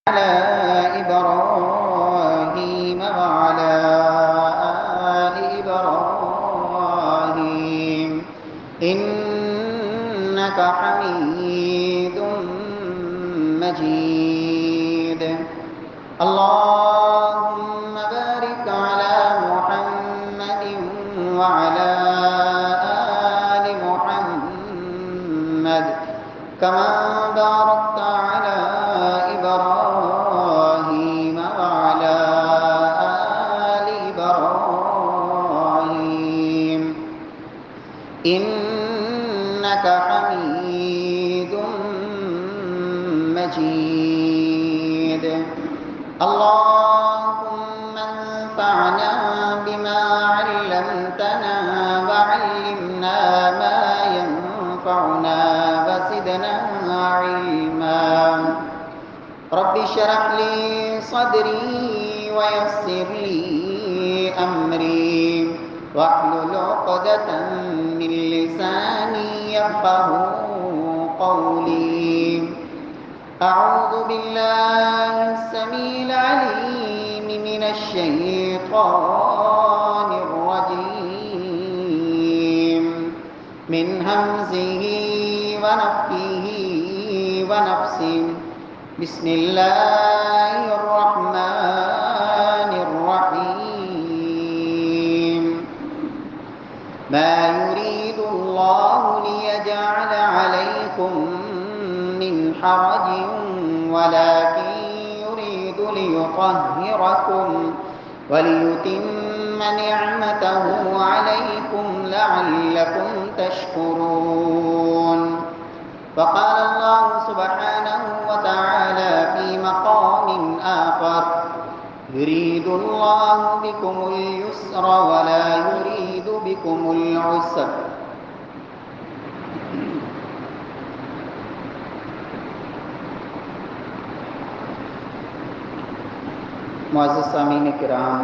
على إبراهيم وعلى آل إبراهيم إنك حميد مجيد. اللهم بارك على محمد وعلى آل محمد كما باركت على إبراهيم وعلى آل إبراهيم إنك حميد مجيد. اللهم انفعنا بما علمتنا وعلمنا ما ينفعنا وزدنا علما. رب اشرح لي صدري ويسر لي أمري واحلل عقدة من لساني يفقهوا قولي. أعوذ بالله السميع العليم من الشيطان الرجيم من همزه ونفخه ونفسه. بسم الله الرحمن الرحيم. ما يريد الله ليجعل عليكم من حرج ولكن يريد ليطهركم وليتم نعمته عليكم لعلكم تشكرون. وقال الله سبحانه وتعالى في مقام آخر: يريد الله بكم اليسر ولا يريد بكم العسر. معزز سامعین کرام،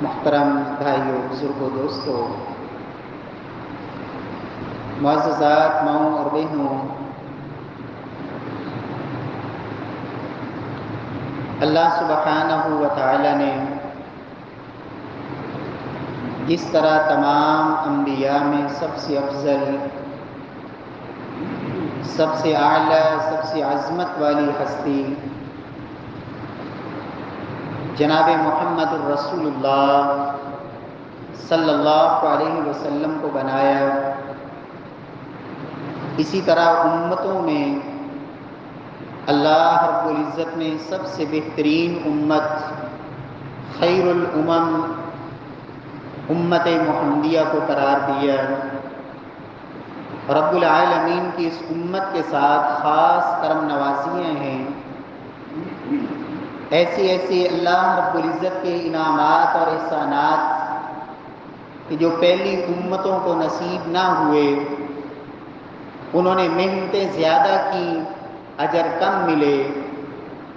محترم بھائیوں، بزرگوں، دوستوں، معززات ماؤں اور بہنوں، اللہ سبحانہ و تعالی نے جس طرح تمام انبیاء میں سب سے افضل، سب سے اعلیٰ، سب سے عظمت والی ہستی جناب محمد الرسول اللہ صلی اللہ علیہ وسلم کو بنایا، اسی طرح امتوں میں اللہ رب العزت نے سب سے بہترین امت، خیر الامم، امت محمدیہ کو قرار دیا. رب العالمین کی اس امت کے ساتھ خاص کرم نوازیاں ہیں. ایسی اللہ رب العزت کے انعامات اور احسانات کہ جو پہلی امتوں کو نصیب نہ ہوئے. انہوں نے محنتیں زیادہ کی، اجر کم ملے،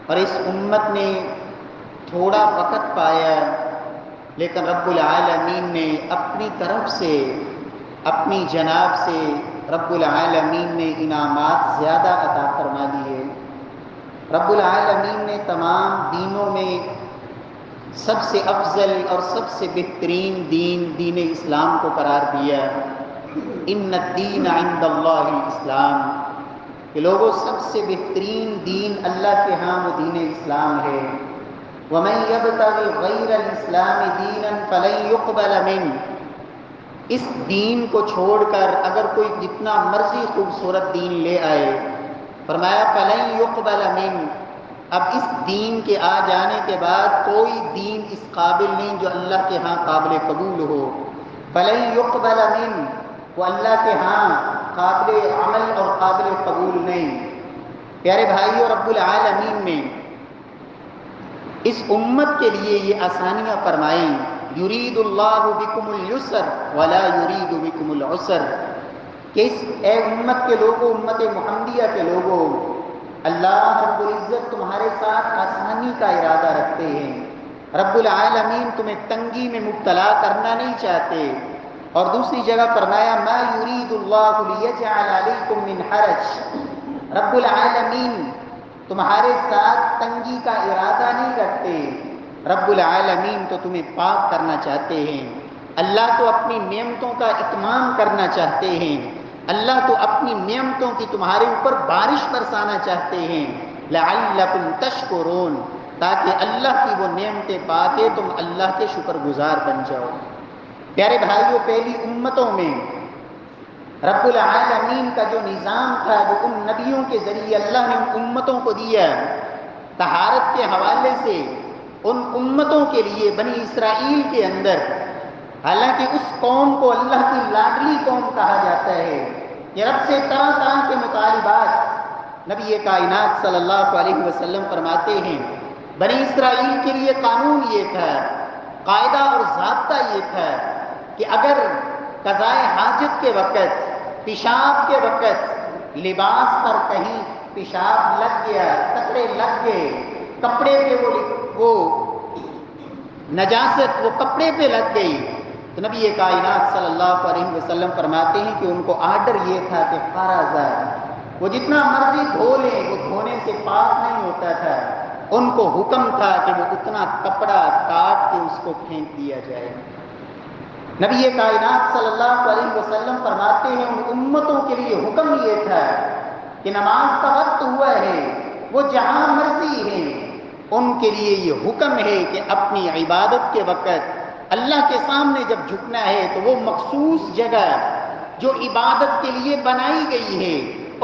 اور اس امت نے تھوڑا وقت پایا، لیکن رب العالمین نے اپنی طرف سے، اپنی جناب سے رب العالمین نے انعامات زیادہ عطا فرما دیے. رب العالمین نے تمام دینوں میں سب سے افضل اور سب سے بہترین دین اسلام کو قرار دیا. ان الدین عند اللہ الاسلام، کہ لوگوں سب سے بہترین دین اللہ کے ہاں وہ دین اسلام ہے. ومن یبتغ غیر الاسلام دینا فلن یقبل منہ، اس دین کو چھوڑ کر اگر کوئی جتنا مرضی خوبصورت دین لے آئے، فرمایا فلن یقبل منہ، اب اس دین کے آ جانے کے بعد کوئی دین اس قابل نہیں جو اللہ کے ہاں قابل قبول ہو. فلن یقبل منہ، وہ اللہ کے ہاں قابل عمل اور قابل قبول نہیں. پیارے بھائیوں، رب العالمین نے اس امت کے لیے یہ آسانیاں فرمائیں. یرید اللہ بکم اليسر ولا یرید بکم العسر، کہ اس اے امت کے لوگوں، امت محمدیہ کے لوگوں، اللہ رب العزت تمہارے ساتھ آسانی کا ارادہ رکھتے ہیں. رب العالمین تمہیں تنگی میں مبتلا کرنا نہیں چاہتے. اور دوسری جگہ فرمایا ما یرید اللہ لیجعل علیکم من حرج، رب العالمین تمہارے ساتھ تنگی کا ارادہ نہیں رکھتے، رب العالمین تو تمہیں پاک کرنا چاہتے ہیں، اللہ تو اپنی نعمتوں کا اتمام کرنا چاہتے ہیں، اللہ تو اپنی نعمتوں کی تمہارے اوپر بارش برسانا چاہتے ہیں، لعلکم تشکرون، تاکہ اللہ کی وہ نعمتیں پا کے تم اللہ کے شکر گزار بن جاؤ۔ پیارے بھائیوں، پہلی امتوں میں رب العالمین کا جو نظام تھا جو ان نبیوں کے ذریعے اللہ نے ان امتوں کو دیا، طہارت کے حوالے سے ان امتوں کے لیے بنی اسرائیل کے اندر، حالانکہ اس قوم کو اللہ کی لاڈلی قوم کہا جاتا ہے، یہ رب سے طرح طرح کے مطالبات، نبی کائنات صلی اللہ علیہ وسلم فرماتے ہیں بنی اسرائیل کے لیے قانون یہ تھا، قاعدہ اور ضابطہ یہ تھا کہ اگر قضائے حاجت کے وقت، پیشاب کے وقت لباس پر کہیں پیشاب لگ گیا، کپڑے لگ گئے، کپڑے پہ وہ نجاست وہ کپڑے پہ لگ گئی، تو نبی کائنات صلی اللہ علیہ وسلم فرماتے ہیں کہ ان کو آرڈر یہ تھا کہ فارزہ، وہ جتنا مرضی دھو لیں وہ دھونے سے پاک نہیں ہوتا تھا، ان کو حکم تھا کہ وہ اتنا کپڑا کاٹ کے اس کو پھینک دیا جائے۔ نبی کائنات صلی اللہ علیہ وسلم فرماتے ہیں ان امتوں کے لیے حکم یہ تھا کہ نماز کا وقت ہوا ہے، وہ جہاں مرضی ہیں، ان کے لیے یہ حکم ہے کہ اپنی عبادت کے وقت اللہ کے سامنے جب جھکنا ہے تو وہ مخصوص جگہ جو عبادت کے لیے بنائی گئی ہے،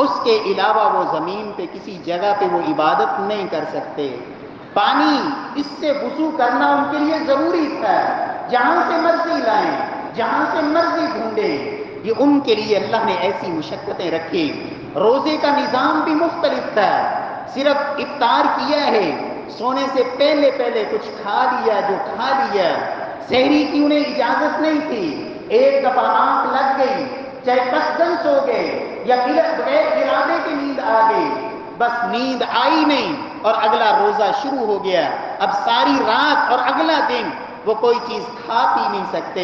اس کے علاوہ وہ زمین پہ کسی جگہ پہ وہ عبادت نہیں کر سکتے۔ پانی، اس سے وضو کرنا ان کے لیے ضروری تھا، جہاں سے مرضی لائیں، جہاں سے مرضی ڈھونڈیں، یہ ان کے لیے اللہ نے ایسی مشقتیں رکھی۔ روزے کا نظام بھی مختلف تھا، صرف افطار کیا ہے، سونے سے پہلے پہلے کچھ کھا لیا جو کھا لیا، سحری کی انہیں اجازت نہیں تھی، ایک دفعہ آنکھ لگ گئی، چاہے قصدن سو گئے یا بغیر ارادے کی نیند آ گئی، بس نیند آئی نہیں اور اگلا روزہ شروع ہو گیا، اب ساری رات اور اگلا دن وہ کوئی چیز کھا پی نہیں سکتے۔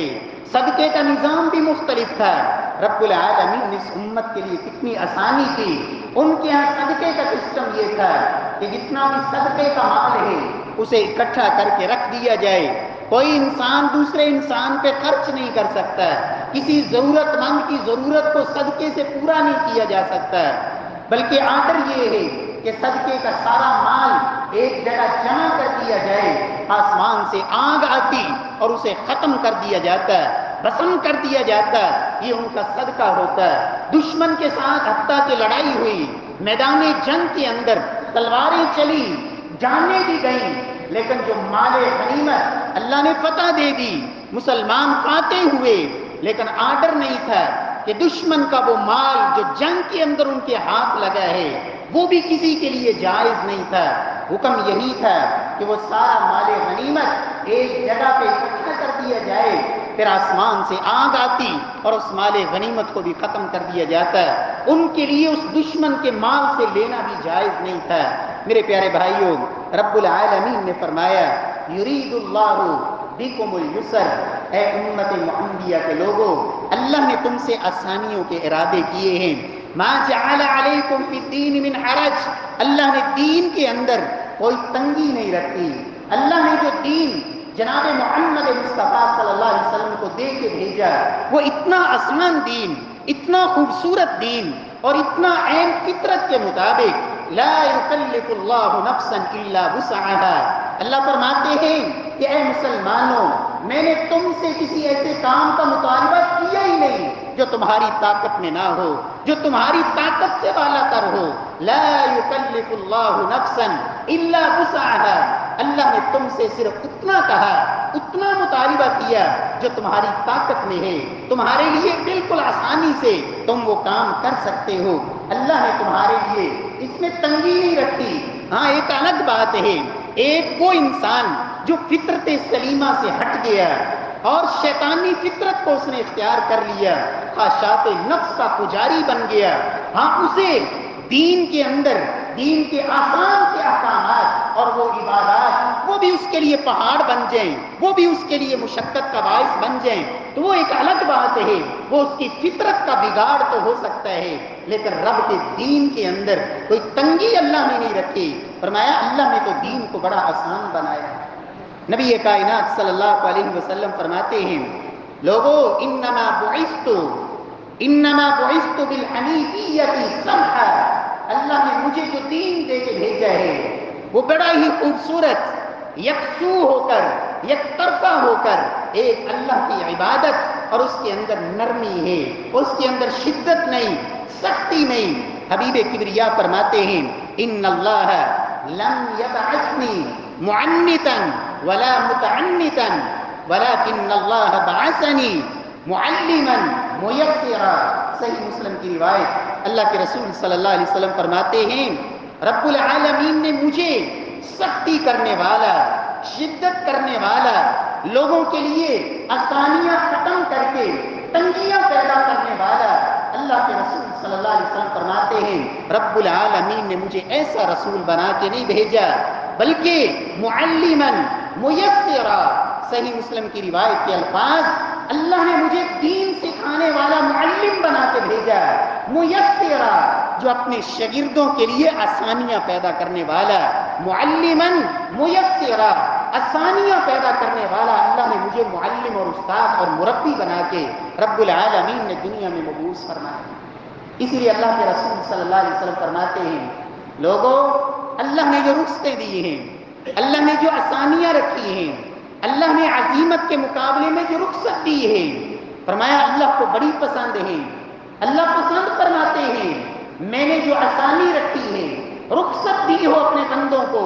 صدقے کا نظام بھی مختلف تھا، رب العالمین نے اس امت کے لیے کتنی آسانی کی، ان کے ہاں صدقے کا سسٹم یہ تھا کہ جتنا بھی صدقے کا مال ہے اسے اکٹھا کر کے رکھ دیا جائے، کوئی انسان دوسرے انسان پہ خرچ نہیں کر سکتا، کسی ضرورت مند کی ضرورت کو صدقے سے پورا نہیں کیا جا سکتا، بلکہ آرڈر یہ ہے کہ صدقے کا سارا مال ایک جگہ جمع کر دیا جائے، آسمان سے آگ آتی اور اسے ختم کر دیا جاتا ہے، رسم کر دیا جاتا ہے، یہ ان کا صدقہ ہوتا ہے۔ دشمن کے ساتھ حتیٰ کہ لڑائی ہوئی، میدان جنگ کے اندر تلواریں چلی، جانیں بھی گئیں، لیکن جو مال غنیمت اللہ نے فتح دے دی، مسلمان فاتح ہوئے، لیکن آرڈر نہیں تھا کہ دشمن کا وہ مال جو جنگ کے اندر ان کے ہاتھ لگا ہے وہ بھی کسی کے لیے جائز نہیں تھا۔ حکم یہی تھا کہ وہ سارا مال غنیمت ایک جگہ پہ اکٹھا کر دیا جائے، پھر آسمان سے آگ آتی اور اس مال غنیمت کو بھی ختم کر دیا جاتا ہے، ان کے لیے اس دشمن کے مال سے لینا بھی جائز نہیں تھا۔ میرے پیارے بھائیوں، رب العالمین نے فرمایا یرید اللہ بکم اليسر، اے امت محمدیہ کے لوگوں، اللہ نے تم سے آسانیوں کے ارادے کیے ہیں، ما جعل علیکم فی الدین من حرج، اللہ نے دین کے اندر کوئی تنگی نہیں رکھی، اللہ نے جو دین جناب محمد مصطفیٰ صلی اللہ علیہ وسلم کو دے کے بھیجا وہ اتنا آسان دین، اتنا خوبصورت دین اور اتنا عین فطرت کے مطابق، لا یکلف اللہ نفسا الا وسعها، اللہ فرماتے ہیں کہ اے مسلمانوں، میں نے تم سے کسی ایسے کام کا مطالبہ کیا ہی نہیں جو تمہاری طاقت میں نہ ہو، جو تمہاری طاقت سے بالا تر ہو، لا یکلف اللہ نفسا الا وسعها، اللہ نے تم سے صرف اتنا کہا، اتنا مطالبہ کیا جو تمہاری طاقت میں ہے، تمہارے لیے بالکل آسانی سے تم وہ کام کر سکتے ہو، اللہ نے تمہارے لیے اس میں تنگی نہیں رکھی۔ ہاں ایک الگ بات ہے، ایک وہ انسان جو فطرت سلیمہ سے ہٹ گیا اور شیطانی فطرت کو اس نے اختیار کر لیا، خواہشات نفس کا پجاری بن گیا، ہاں اسے دین کے اندر دین کے آسان سے احکامات اور وہ عبادات، وہ بھی اس کے لیے پہاڑ بن جائیں، وہ بھی اس کے لیے مشقت کا باعث بن جائیں، تو وہ ایک الگ بات ہے، وہ اس کی فطرت کا بگاڑ تو ہو سکتا ہے، لیکن رب کے دین کے اندر کوئی تنگی اللہ نے نہیں رکھی۔ فرمایا اللہ نے تو دین کو بڑا آسان بنایا۔ نبی کائنات صلی اللہ علیہ وسلم فرماتے ہیں، لوگوں انما بعثت بالحنیفیۃ سمحا، اللہ نے مجھے جو دین دے کے بھیجا ہے وہ بڑا ہی خوبصورت، یکسو ہو کر، یک طرفہ ہو کر ایک اللہ کی عبادت، اور اس کے اندر نرمی ہے، اس کے اندر شدت نہیں، سختی نہیں۔ حبیب کبریا فرماتے ہیں، ان اللہ لم یبعثنی معنتا ولا متعنتا ولكن اللہ بعثنی معلما میسرا۔ صحیح مسلم کی روایت، اللہ کے رسول صلی اللہ علیہ وسلم فرماتے ہیں، رب العالمین نے مجھے سختی کرنے والا، شدت کرنے والا، لوگوں کے لیے آسانیاں ختم کر کے تنگیاں پیدا کرنے والا اللہ کے رسول صلی اللہ علیہ وسلم فرماتے ہیں، رب العالمین نے مجھے ایسا رسول بنا کے نہیں بھیجا بلکہ معلما میسرا۔ صحیح مسلم کی روایت کے الفاظ، اللہ نے مجھے دین سکھانے والا معلم بنا کے بھیجا، میسرا، جو اپنے شاگردوں کے لیے آسانیاں پیدا کرنے والا، معلما میسرا، آسانیاں پیدا کرنے والا اللہ نے مجھے معلم اور استاد اور مربی بنا کے رب العالمین نے دنیا میں مبعوث فرمایا۔ اسی لیے اللہ کے رسول صلی اللہ علیہ وسلم فرماتے ہیں، لوگوں اللہ نے جو رخصتیں دی ہیں، اللہ نے جو آسانیاں رکھی ہیں، اللہ نے عزیمت کے مقابلے میں جو رخصت دی ہے، فرمایا اللہ کو بڑی پسند ہے، اللہ پسند فرماتے ہیں، میں نے جو آسانی رکھی ہے، رخصت دی ہو اپنے بندوں کو،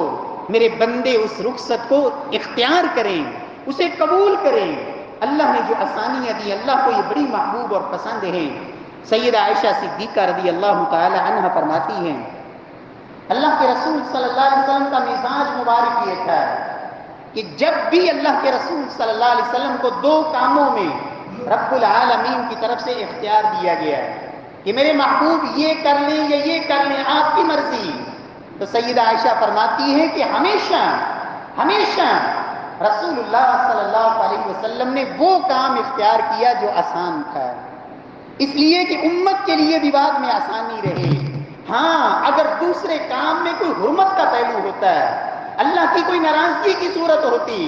میرے بندے اس رخصت کو اختیار کریں، اسے قبول کریں۔ اللہ نے جو آسانیاں دی اللہ کو یہ بڑی محبوب اور پسند ہے۔ سیدہ عائشہ صدیقہ رضی اللہ تعالی عنہ فرماتی ہیں، اللہ کے رسول صلی اللہ علیہ وسلم کا مزاج مبارک یہ تھا کہ جب بھی اللہ کے رسول صلی اللہ علیہ وسلم کو دو کاموں میں رب العالمین کی طرف سے اختیار دیا گیا کہ میرے محبوب یہ کر لیں یا یہ کر لیں، آپ کی مرضی، تو سیدہ عائشہ فرماتی ہے کہ ہمیشہ ہمیشہ رسول اللہ صلی اللہ علیہ وسلم نے وہ کام اختیار کیا جو آسان تھا، اس لیے کہ امت کے لیے بھی بعد میں آسانی رہے۔ ہاں اگر دوسرے کام میں کوئی حرمت کا پہلو ہوتا ہے، اللہ کی کوئی ناراضگی کی صورت ہوتی،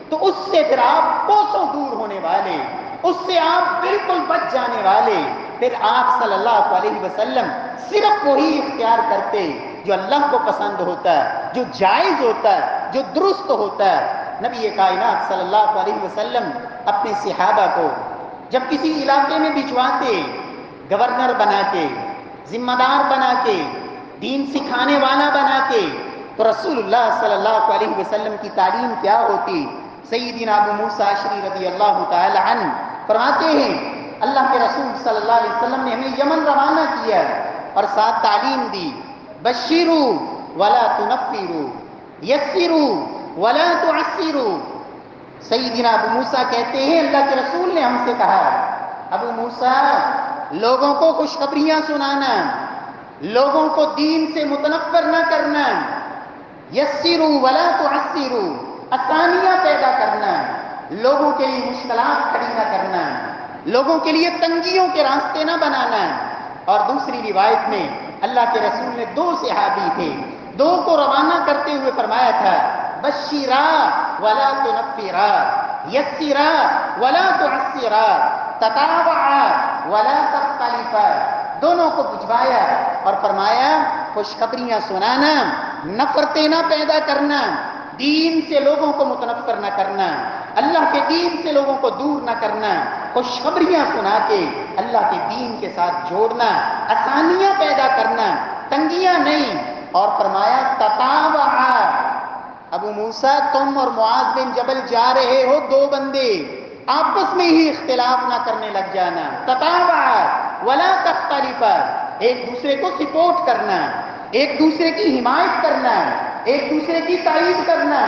تو اس سے پھر آپ کوسوں دور ہونے والے، اس سے آپ بالکل بچ جانے والے، پھر آپ صلی اللہ علیہ وسلم صرف وہی اختیار کرتے جو اللہ کو پسند ہوتا ہے، جو جائز ہوتا ہے، جو درست ہوتا ہے۔ نبی کائنات صلی اللہ علیہ وسلم اپنے صحابہ کو جب کسی علاقے میں بھجواتے، گورنر بنا کے، ذمہ دار بنا کے، دین سکھانے والا بنا کے، تو رسول اللہ صلی اللہ علیہ وسلم کی تعلیم کیا ہوتی؟ سیدنا ابو موسیٰ اشعری رضی اللہ تعالی عنہ فرماتے ہیں، اللہ کے رسول صلی اللہ علیہ وسلم نے ہمیں یمن روانہ کیا اور ساتھ تعلیم دی، بشروا ولا تنفروا، یسروا ولا تعسروا۔ سیدنا ابو موسیٰ کہتے ہیں اللہ کے رسول نے ہم سے کہا، ابو موسیٰ لوگوں کو خوشخبریاں سنانا، لوگوں کو دین سے متنفر نہ کرنا، یسروا ولا تعسروا، آسانیاں پیدا کرنا، لوگوں کے لیے مشکلات کھڑی نہ کرنا، لوگوں کے لیے تنگیوں کے راستے نہ بنانا۔ اور دوسری روایت میں اللہ کے رسول نے دو صحابی تھے، دو کو روانہ کرتے ہوئے فرمایا تھا، بشرا ولا تنفرا، یسرا ولا تعسرا، تتابعا ولا تختلفا۔ دونوں کو بجھوایا اور فرمایا خوشخبریاں سنانا، نفرتیں نہ پیدا کرنا، دین سے لوگوں کو متنفر نہ کرنا، اللہ کے دین سے لوگوں کو دور نہ کرنا، خوشخبریاں سنا کے اللہ کے دین کے ساتھ جوڑنا، آسانیاں پیدا کرنا، تنگیاں نہیں۔ اور فرمایا تتابعا، ابو موسیٰ تم اور معاذ بن جبل جا رہے ہو، دو بندے آپس میں ہی اختلاف نہ کرنے لگ جانا، تتابعا ولا تختلفا، ایک دوسرے کو سپورٹ کرنا، ایک دوسرے کی حمایت کرنا، ایک دوسرے کی تائید کرنا۔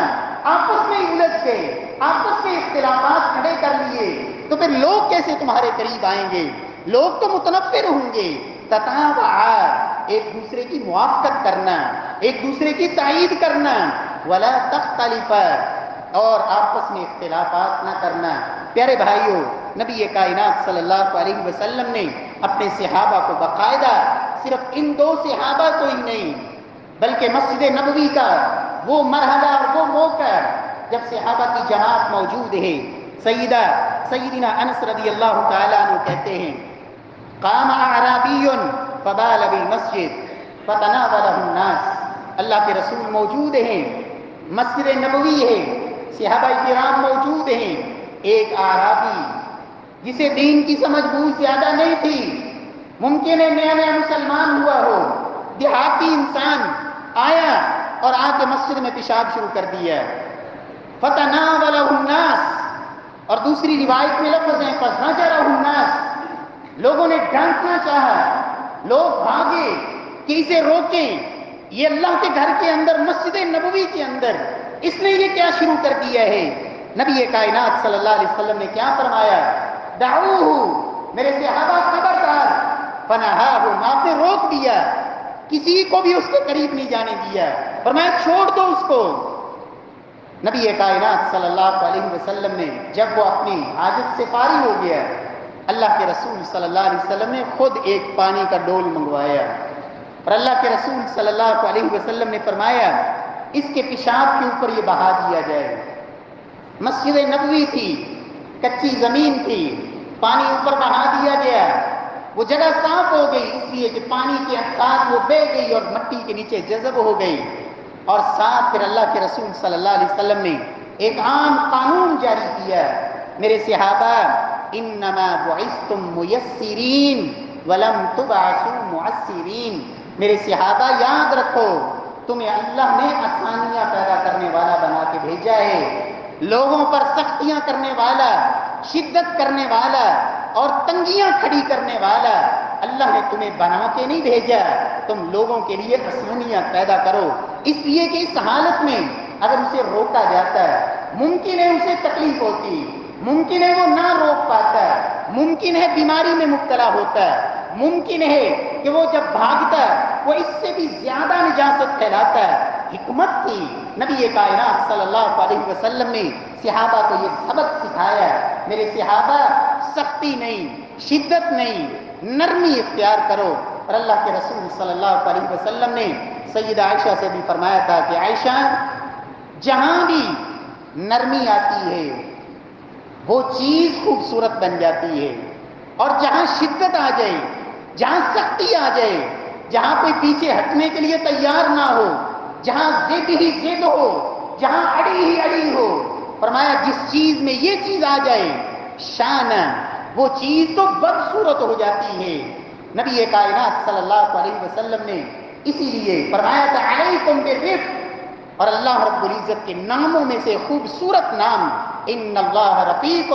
آپس میں الجھ گئے، آپس میں اختلافات کھڑے کر لیے تو پھر لوگ کیسے تمہارے قریب آئیں گے؟ لوگ تو متنفر ہوں گے۔ تتابعا ایک دوسرے کی موافقت کرنا، ایک دوسرے کی تائید کرنا، ولا تختلف، اور آپس میں اختلافات نہ کرنا۔ پیارے بھائیوں، نبی کائنات صلی اللہ علیہ وسلم نے اپنے صحابہ کو باقاعدہ صرف ان دو صحابہ کو ہی نہیں بلکہ مسجد نبوی کا وہ مرحلہ اور وہ موقع جب صحابہ کی جماعت موجود ہے، سیدنا انس رضی اللہ تعالیٰ عنہ کہتے ہیں قام اعرابی فبال بالمسجد فتناولہ الناس، اللہ کے رسول موجود ہیں، مسجد نبوی ہے، صحابہ کرام موجود ہیں، ایک اعرابی جسے دین کی سمجھ بوجھ زیادہ نہیں تھی، ممکن ہے نیا نیا مسلمان ہوا ہو، دیہاتی انسان آیا اور آ کے مسجد میں پیشاب شروع کر دیا، فتناولہ الناس، اور دوسری روایت میں لفظ ہے فزجرہ الناس، لوگوں نے ڈانٹنا چاہا، لوگ بھاگے کہ اسے روکیں، یہ اللہ کے گھر کے اندر مسجد نبوی کے اندر اس نے یہ کیا شروع کر دیا ہے؟ نبی کائنات صلی اللہ علیہ وسلم نے کیا فرمایا؟ دعوہ، میرے صحابہ خبردار، فنہاہم، آپ نے روک دیا، کسی کو بھی اس کے قریب نہیں جانے دیا، فرمایا چھوڑ دو اس کو۔ نبی کائنات صلی اللہ علیہ وسلم نے جب وہ اپنی حاجت سے فارغ ہو گیا، اللہ کے رسول صلی اللہ علیہ وسلم نے خود ایک پانی کا ڈول منگوایا، اور اللہ کے رسول صلی اللہ علیہ وسلم نے فرمایا اس کے پیشاب کے اوپر یہ بہا دیا جائے۔ مسجد نبوی تھی، کچی زمین تھی، پانی اوپر بہا دیا گیا، وہ جگہ صاف ہو گئی اس لیے کہ پانی کے ساتھ وہ بہہ گئی اور مٹی کے نیچے جذب ہو گئی، اور ساتھ پھر اللہ کے رسول صلی اللہ علیہ وسلم نے ایک عام قانون جاری کیا، میرے صحابہ انما بعثتم میسرین ولم تبعثوا معسرین، میرے صحابہ یاد رکھو تمہیں اللہ نے آسانیاں پیدا کرنے والا بنا کے بھیجا ہے، لوگوں پر سختیاں کرنے والا، شدت کرنے والا اور تنگیاں کھڑی کرنے والا اللہ نے تمہیں بنا کے نہیں بھیجا، تم لوگوں کے لیے آسانیاں پیدا کرو۔ اس لیے کہ اس حالت میں اگر اسے روکا جاتا ہے، ممکن ہے اسے تکلیف ہوتی، ممکن ہے وہ نہ روک پاتا ہے، ممکن ہے بیماری میں مبتلا ہوتا ہے، ممکن ہے کہ وہ جب بھاگتا ہے وہ اس سے بھی زیادہ نجاست پھیلاتا ہے۔ حکمت تھی، نبی کائنات صلی اللہ علیہ وسلم نے صحابہ کو یہ سبق سکھایا، میرے صحابہ سختی نہیں، شدت نہیں، نرمی اختیار کرو۔ اور اللہ کے رسول صلی اللہ علیہ وسلم نے سیدہ عائشہ سے بھی فرمایا تھا کہ عائشہ جہاں بھی نرمی آتی ہے وہ چیز خوبصورت بن جاتی ہے، اور جہاں شدت آ جائے، جہاں سختی آ جائے، جہاں کوئی پیچھے ہٹنے کے لیے تیار نہ ہو، جہاں ضد ہی ضد ہو، جہاں اڑی ہی اڑی ہو، فرمایا جس چیز میں یہ چیز آ جائے شان، وہ چیز تو بدصورت ہو جاتی ہے۔ نبی کائنات صلی اللہ علیہ وسلم نے اسی لیے فرمایا تھا علیکم بالرفق، اور اللہ رب العزت کے ناموں میں سے خوبصورت نام ان اللہ رفیق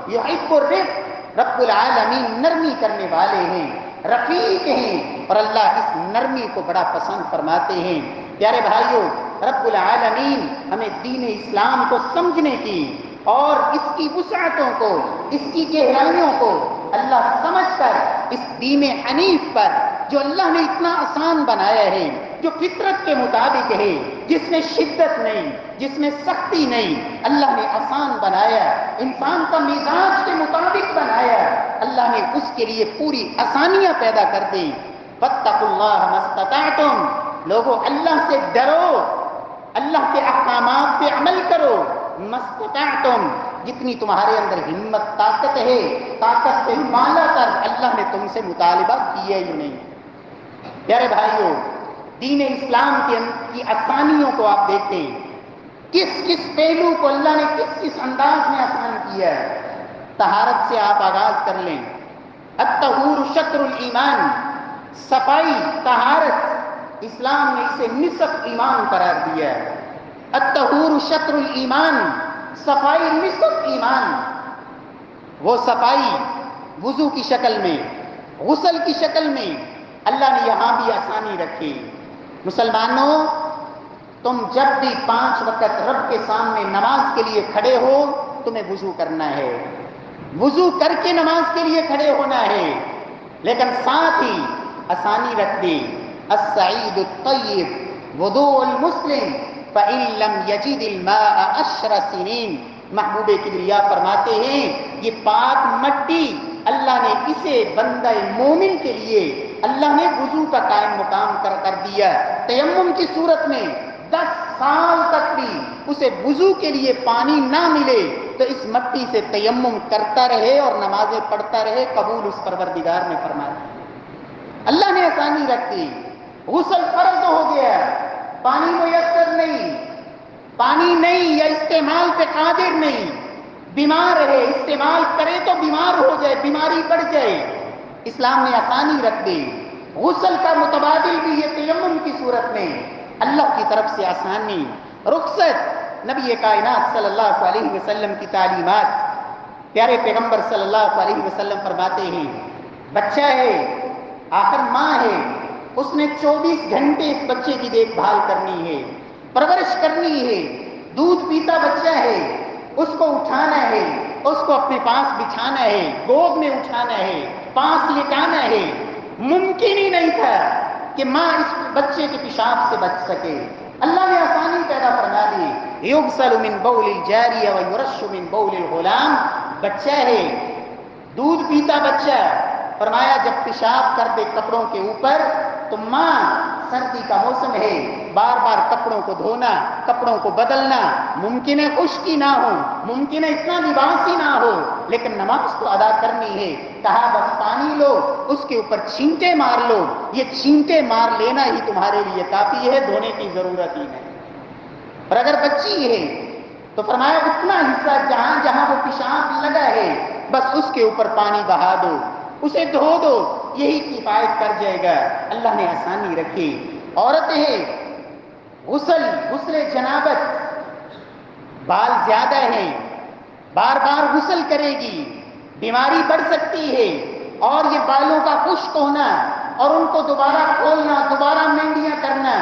یحب الرفق، رب العالمین نرمی کرنے والے ہیں، رفیق ہیں، اور اللہ اس نرمی کو بڑا پسند فرماتے ہیں۔ پیارے بھائیوں، رب العالمین ہمیں دین اسلام کو سمجھنے کی اور اس کی وسعتوں کو، اس کی گہرائیوں کو اللہ سمجھ کر اس دین حنیف پر جو اللہ نے اتنا آسان بنایا ہے، جو فطرت کے مطابق ہے، جس میں شدت نہیں، جس میں سختی نہیں، اللہ نے آسان بنایا، انسان کا مزاج کے مطابق بنایا، اللہ نے اس کے لیے پوری آسانیاں پیدا کر دی۔ فاتقوا اللہ ما استطعتم، لوگوں اللہ سے ڈرو، اللہ کے احکامات پہ عمل کرو، ما استطعتم، جتنی تمہارے اندر ہمت طاقت ہے، طاقت سے مالا کر اللہ نے تم سے مطالبہ کیا ہی نہیں۔ پیارے بھائیوں، دین اسلام کی آسانیوں کو آپ دیکھیں، کس کس پہلو کو اللہ نے کس کس انداز میں آسان کیا ہے۔ طہارت سے آپ آغاز کر لیں، الطہور شطر الایمان، صفائی، طہارت، اسلام نے اسے نصف ایمان قرار دیا ہے۔ الطہور شطر الایمان، صفائی نصف ایمان۔ وہ صفائی وضو کی شکل میں، غسل کی شکل میں اللہ نے یہاں بھی آسانی رکھی۔ مسلمانوں، تم جب بھی 5 وقت رب کے سامنے نماز کے لیے کھڑے ہو تمہیں وضو کرنا ہے، وضو کر کے نماز کے لیے کھڑے ہونا ہے، لیکن ساتھ ہی آسانی رکھ دی۔ السعید الطیب وضوء المسلم فإن لم يجد الماء 10 سنین. محبوب کبریا فرماتے ہیں یہ پاک مٹی اللہ نے اسے بندہ مومن کے لیے اللہ نے وضو کا قائم مقام کر دیا. تیمم کی صورت میں 10 سال تک بھی اسے وضو کے لیے پانی نہ ملے تو اس مٹی سے تیمم کرتا رہے اور نمازیں پڑھتا رہے، قبول اس پروردگار نے فرمایا. اللہ نے آسانی رکھ دی. غسل فرض ہو گیا، پانی میسر نہیں، پانی نہیں یا استعمال پہ قادر نہیں، بیمار ہے، استعمال کرے تو بیمار ہو جائے، بیماری بڑھ جائے، اسلام نے آسانی رکھ دی. غسل کا متبادل بھی یہ تیمم کی صورت میں اللہ کی طرف سے آسانی. رخصت نبی کائنات صلی اللہ علیہ وسلم کی تعلیمات. پیارے پیغمبر صلی اللہ علیہ وسلم فرماتے ہیں بچہ ہے، آخر ماں ہے، اس نے 24 گھنٹے اس بچے کی دیکھ بھال کرنی ہے، پرورش کرنی ہے. دودھ پیتا بچہ ہے، اس کو اٹھانا ہے، اس کو اپنے پاس بچھانا ہے، گود میں اٹھانا ہے، پاس لٹانا ہے. ممکن ہی نہیں تھا کہ ماں اس بچے کے پیشاب سے بچ سکے. اللہ نے آسانی پیدا فرما دی. یغسل من بول الجاریہ ویرش من بول الغلام. بچہ ہے، دودھ پیتا بچہ، فرمایا جب پیشاب کر دے کپڑوں کے اوپر تو ماں، سردی کا موسم ہے، بار بار کپڑوں کو دھونا، کپڑوں کو بدلنا، ممکن ہے خشکی نہ ہو، ممکن ہے اتنا لباس ہی نہ ہو، لیکن نماز تو ادا کرنی ہے. کہا بس پانی لو، اس کے اوپر چھینٹے مار لو، یہ چھینٹے مار لینا ہی تمہارے لیے کافی ہے، دھونے کی ضرورت ہی نہیں. اور اگر بچی ہے تو فرمایا اتنا حصہ جہاں جہاں وہ پیشاب لگا ہے بس اس کے اوپر پانی بہا دو، اسے دھو دو، یہی کفایت کر جائے گا. اللہ نے آسانی رکھی. عورت ہے، غسل جنابت، بال زیادہ ہیں، بار بار غسل کرے گی، بیماری بڑھ سکتی ہے، اور یہ بالوں کا خشک ہونا اور ان کو دوبارہ کھولنا، دوبارہ مینڈیاں کرنا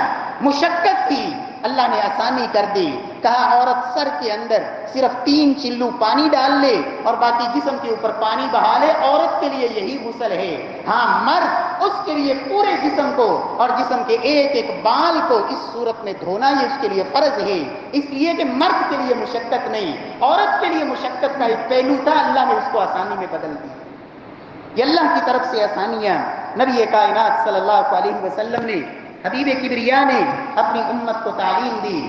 مشقت تھی. اللہ نے آسانی کر دی. کہا عورت سر کے اندر صرف 3 چلو پانی ڈال لے اور باقی جسم کے اوپر پانی بہا لے، عورت کے لیے یہی غسل ہے. ہاں مرد اس کے لیے پورے جسم کو اور جسم کے ایک ایک بال کو اس صورت میں دھونا یہ اس کے لیے فرض ہے، اس لیے کہ مرد کے لیے مشقت نہیں، عورت کے لیے مشقت کا ایک پہلو تھا، اللہ نے اس کو آسانی میں بدل دی. یہ اللہ کی طرف سے آسانیاں. نبی کائنات صلی اللہ علیہ وسلم نے، حبیب کبریا نے اپنی امت کو تعلیم دی.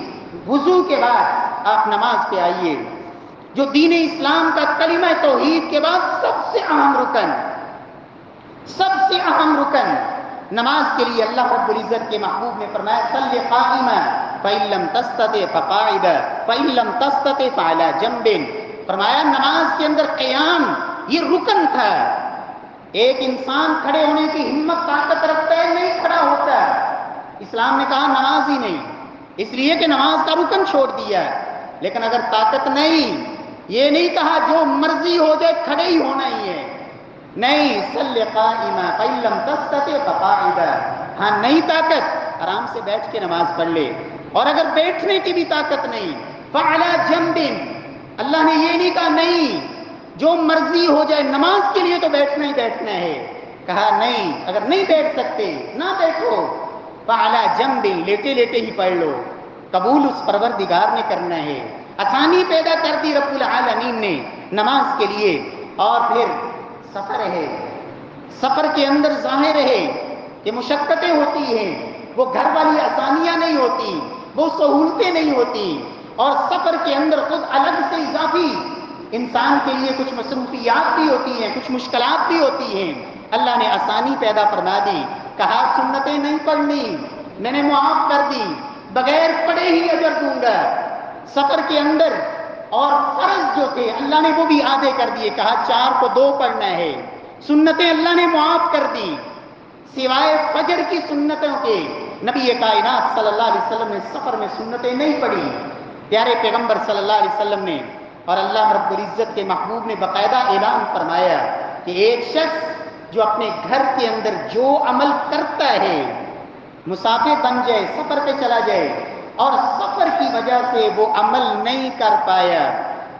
وضو کے بعد آپ نماز پہ آئیے. جو دین اسلام کا کلمہ توحید کے بعد سب سے اہم رکن نماز کے لیے اللہ رب العزت کے محبوب نے فرمایا صلی قائما فإن لم تستطع فقاعدا فإن لم تستطع فعلى جنب. فرمایا نماز کے اندر قیام یہ رکن تھا. ایک انسان کھڑے ہونے کی ہمت طاقت رکھتا ہے، نہیں کھڑا ہوتا. اسلام نے کہا نماز ہی نہیں، اس لیے کہ نماز کا رکن چھوڑ دیا. لیکن اگر طاقت نہیں، یہ نہیں کہا جو مرضی ہو جائے کھڑے ہی ہونا ہی ہے، نہیں. صلی قائما فإن لم تستطع فقاعدا. ہاں نہیں طاقت، آرام سے بیٹھ کے نماز پڑھ لے. اور اگر بیٹھنے کی بھی طاقت نہیں، فعلی جنب. اللہ نے یہ نہیں کہا نہیں جو مرضی ہو جائے، نماز کے لیے تو بیٹھنا ہی بیٹھنا ہے. کہا نہیں، اگر نہیں بیٹھ سکتے نہ بیٹھو، فعلی جنب، لیٹے لیٹے ہی پڑھ لو، قبول اس پروردگار نے کرنا ہے. آسانی پیدا کر دی رب العالمین نے نماز کے لیے. اور پھر سفر ہے، سفر کے اندر ظاہر ہے کہ مشقتیں ہوتی ہیں، وہ گھر والی آسانیاں نہیں ہوتی، وہ سہولتیں نہیں ہوتی، اور سفر کے اندر خود الگ سے اضافی انسان کے لیے کچھ مصروفیات بھی ہوتی ہیں، کچھ مشکلات بھی ہوتی ہیں. اللہ نے آسانی پیدا فرما دی. کہا سنتیں نہیں پڑھنی، میں نے معاف کر دی، بغیر پڑھے ہی اجر دوں گا. سفر کے اندر اور فرض جو تھے اللہ نے وہ بھی آدھے کر دیے. کہا 4 کو 2 پڑھنا ہے. سنتیں اللہ نے معاف کر دی، سوائے فجر کی سنتوں کے نبی کائنات صلی اللہ علیہ وسلم نے سفر میں سنتیں نہیں پڑھی. پیارے پیغمبر صلی اللہ علیہ وسلم نے اور اللہ رب العزت کے محبوب نے باقاعدہ اعلان فرمایا کہ ایک شخص جو اپنے گھر کے اندر جو عمل کرتا ہے، مسافر بن جائے، سفر پہ چلا جائے اور سفر کی وجہ سے وہ عمل نہیں کر پایا،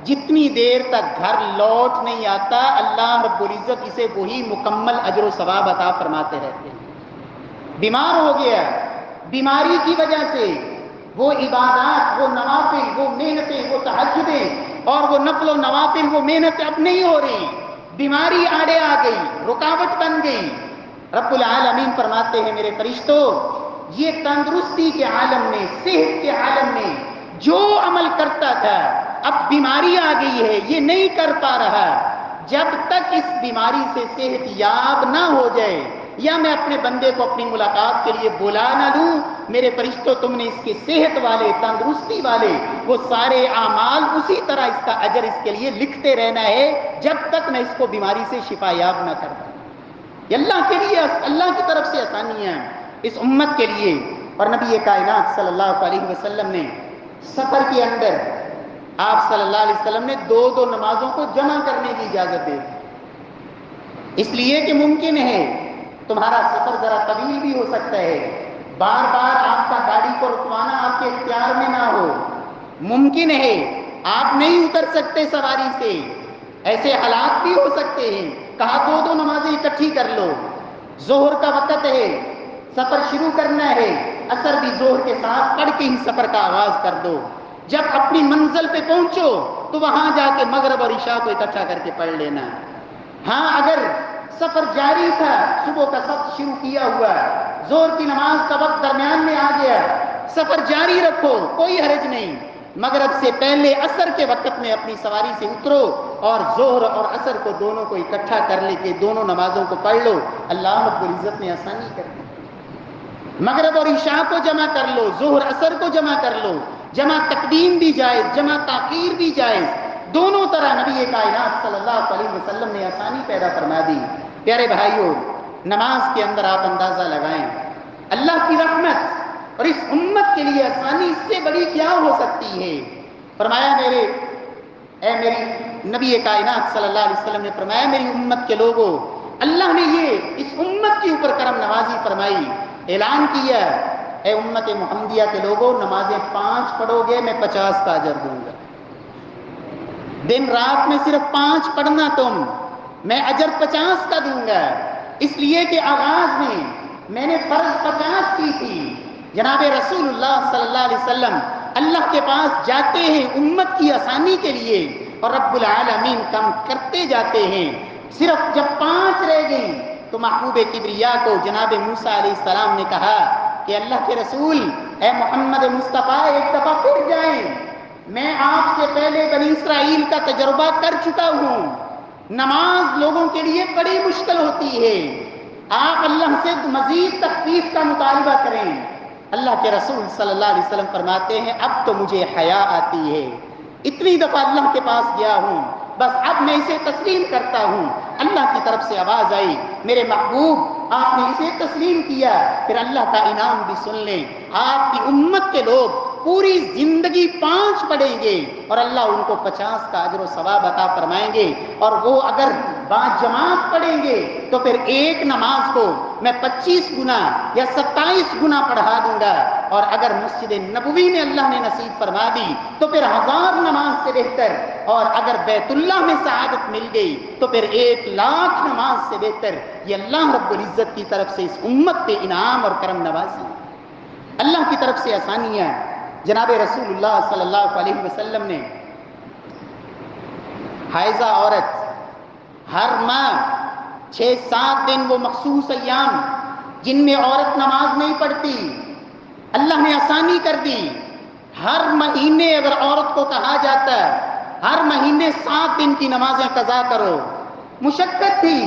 جتنی دیر تک گھر لوٹ نہیں آتا، اللہ رب العزت اسے وہی مکمل اجر و ثواب عطا فرماتے رہتے ہیں. بیمار ہو گیا، بیماری کی وجہ سے وہ عبادات، وہ نوافل، وہ محنتیں، وہ تہجدیں اور وہ نفل و نوافل، وہ محنتیں اب نہیں ہو رہی، بیماری آڑے آ گئی، رکاوٹ بن گئی۔ رب العالمین فرماتے ہیں میرے فرشتوں، یہ تندرستی کے عالم میں، صحت کے عالم میں جو عمل کرتا تھا اب بیماری آ گئی ہے، یہ نہیں کر پا رہا، جب تک اس بیماری سے صحت یاب نہ ہو جائے یا میں اپنے بندے کو اپنی ملاقات کے لیے بلا نہ لوں، میرے فرشتوں تم نے اس کے صحت والے، تندرستی والے وہ سارے اعمال اسی طرح اس کا اجر اس کے لیے لکھتے رہنا ہے جب تک میں اس کو بیماری سے شفا یاب نہ کر دوں۔ یہ اللہ کے لیے، اللہ کی طرف سے آسانیاں اس امت کے لیے۔ اور نبی کائنات صلی اللہ علیہ وسلم نے سفر کے اندر آپ صلی اللہ علیہ وسلم نے دو دو نمازوں کو جمع کرنے کی اجازت دی، اس لیے کہ ممکن ہے تمہارا سفر ذرا طویل بھی ہو سکتا ہے، بار بار آپ کا گاڑی کو رکوانا آپ کے اختیار میں نہ ہو، ممکن ہے آپ نہیں اتر سکتے سواری سے، ایسے حالات بھی ہو سکتے ہیں، کہا دو دو نمازیں اکٹھی کر لو، ظہر کا وقت ہے، سفر شروع کرنا ہے، عصر بھی ظہر کے ساتھ پڑھ کے ہی سفر کا آغاز کر دو، جب اپنی منزل پہ پہنچو تو وہاں جا کے مغرب اور عشاء کو اکٹھا کر کے پڑھ لینا۔ ہاں اگر سفر جاری تھا، صبح کا سفر شروع کیا ہوا، ظہر کی نماز کا وقت درمیان میں آ گیا، سفر جاری رکھو، کوئی حرج نہیں، مغرب سے پہلے عصر کے وقت میں اپنی سواری سے اترو اور ظہر اور عصر کو دونوں کو اکٹھا کر لے کے دونوں نمازوں کو پڑھ لو، اللہ رب العزت نے آسانی کر دی۔ مغرب اور عشاء کو جمع کر لو، ظہر عصر کو جمع کر لو، جمع تقدیم بھی جائز، جمع تاخیر بھی جائز، دونوں طرح نبی کائنات صلی اللہ علیہ وسلم نے آسانی پیدا فرما دی۔ پیارے بھائیوں، نماز کے اندر آپ اندازہ لگائیں اللہ کی رحمت اور اس امت کے لیے آسانی اس سے بڑی کیا ہو سکتی ہے۔ فرمایا میری نبی کائنات صلی اللہ علیہ وسلم نے فرمایا میری امت کے لوگوں، اللہ نے یہ اس امت کے اوپر کرم نوازی فرمائی، اعلان کیا، اے امت محمدیہ کے لوگوں، نمازیں 5 پڑھو گے میں 50 کا اجر دوں گا، دن رات میں صرف 5 پڑھنا تم، میں اجر 50 کا دوں گا، اس لیے کہ آغاز میں نے فرض 50 کی تھی۔ جناب رسول اللہ صلی اللہ علیہ وسلم اللہ کے پاس جاتے ہیں امت کی آسانی کے لیے اور رب العالمین کام کرتے جاتے ہیں، صرف جب 5 رہ گئیں تو محبوب کبریا کو جناب موسیٰ علیہ السلام نے کہا کہ اللہ کے رسول اے محمد مصطفیٰ ایک دفعہ پھر جائیں، میں آپ سے پہلے بنی اسرائیل کا تجربہ کر چکا ہوں، نماز لوگوں کے لیے بڑی مشکل ہوتی ہے، آپ اللہ سے مزید تخفیف کا مطالبہ کریں۔ اللہ کے رسول صلی اللہ علیہ وسلم فرماتے ہیں اب تو مجھے حیا آتی ہے، اتنی دفعہ اللہ کے پاس گیا ہوں، بس اب میں اسے تسلیم کرتا ہوں۔ اللہ کی طرف سے آواز آئی میرے محبوب آپ نے اسے تسلیم کیا، پھر اللہ کا انعام بھی سن لیں، آپ کی امت کے لوگ پوری زندگی 5 پڑھیں گے اور اللہ ان کو 50 کا اجر و ثواب عطا فرمائیں گے، اور وہ اگر با جماعت پڑھیں گے تو پھر ایک نماز کو میں 25 گنا یا 27 گنا پڑھا دوں گا، اور اگر مسجد نبوی میں اللہ نے نصیب فرما دی تو پھر 1000 نماز سے بہتر، اور اگر بیت اللہ میں سعادت مل گئی تو پھر 1,00,000 نماز سے بہتر۔ یہ اللہ رب العزت کی طرف سے اس امت پہ انعام اور کرم نوازی، اللہ کی طرف سے آسانیاں۔ جناب رسول اللہ صلی اللہ علیہ وسلم نے حائضہ عورت ہر ماہ 6-7 دن وہ مخصوص ایام جن میں عورت نماز نہیں پڑھتی، اللہ نے آسانی کر دی، ہر مہینے اگر عورت کو کہا جاتا ہے ہر مہینے 7 دن کی نمازیں قضا کرو، مشقت تھی،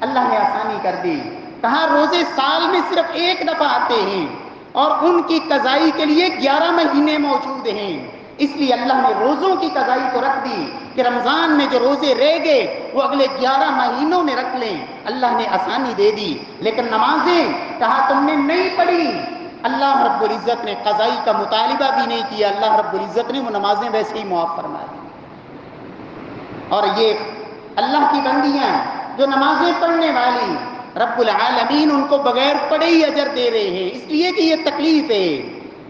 اللہ نے آسانی کر دی، کہا روزے سال میں صرف 1 دفعہ آتے ہیں اور ان کی قضائی کے لیے 11 مہینے موجود ہیں، اس لیے اللہ نے روزوں کی قضائی تو رکھ دی کہ رمضان میں جو روزے رہ گئے وہ اگلے 11 مہینوں میں رکھ لیں، اللہ نے آسانی دے دی۔ لیکن نمازیں کہا تم نے نہیں پڑھی، اللہ رب العزت نے قضائی کا مطالبہ بھی نہیں کیا، اللہ رب العزت نے وہ نمازیں ویسے ہی معاف فرما دی۔ اور یہ اللہ کی بندیاں جو نمازیں پڑھنے والی رب العالمین ان کو بغیر پڑھے ہی اجر دے رہے ہیں، اس لیے کہ یہ تکلیف ہے،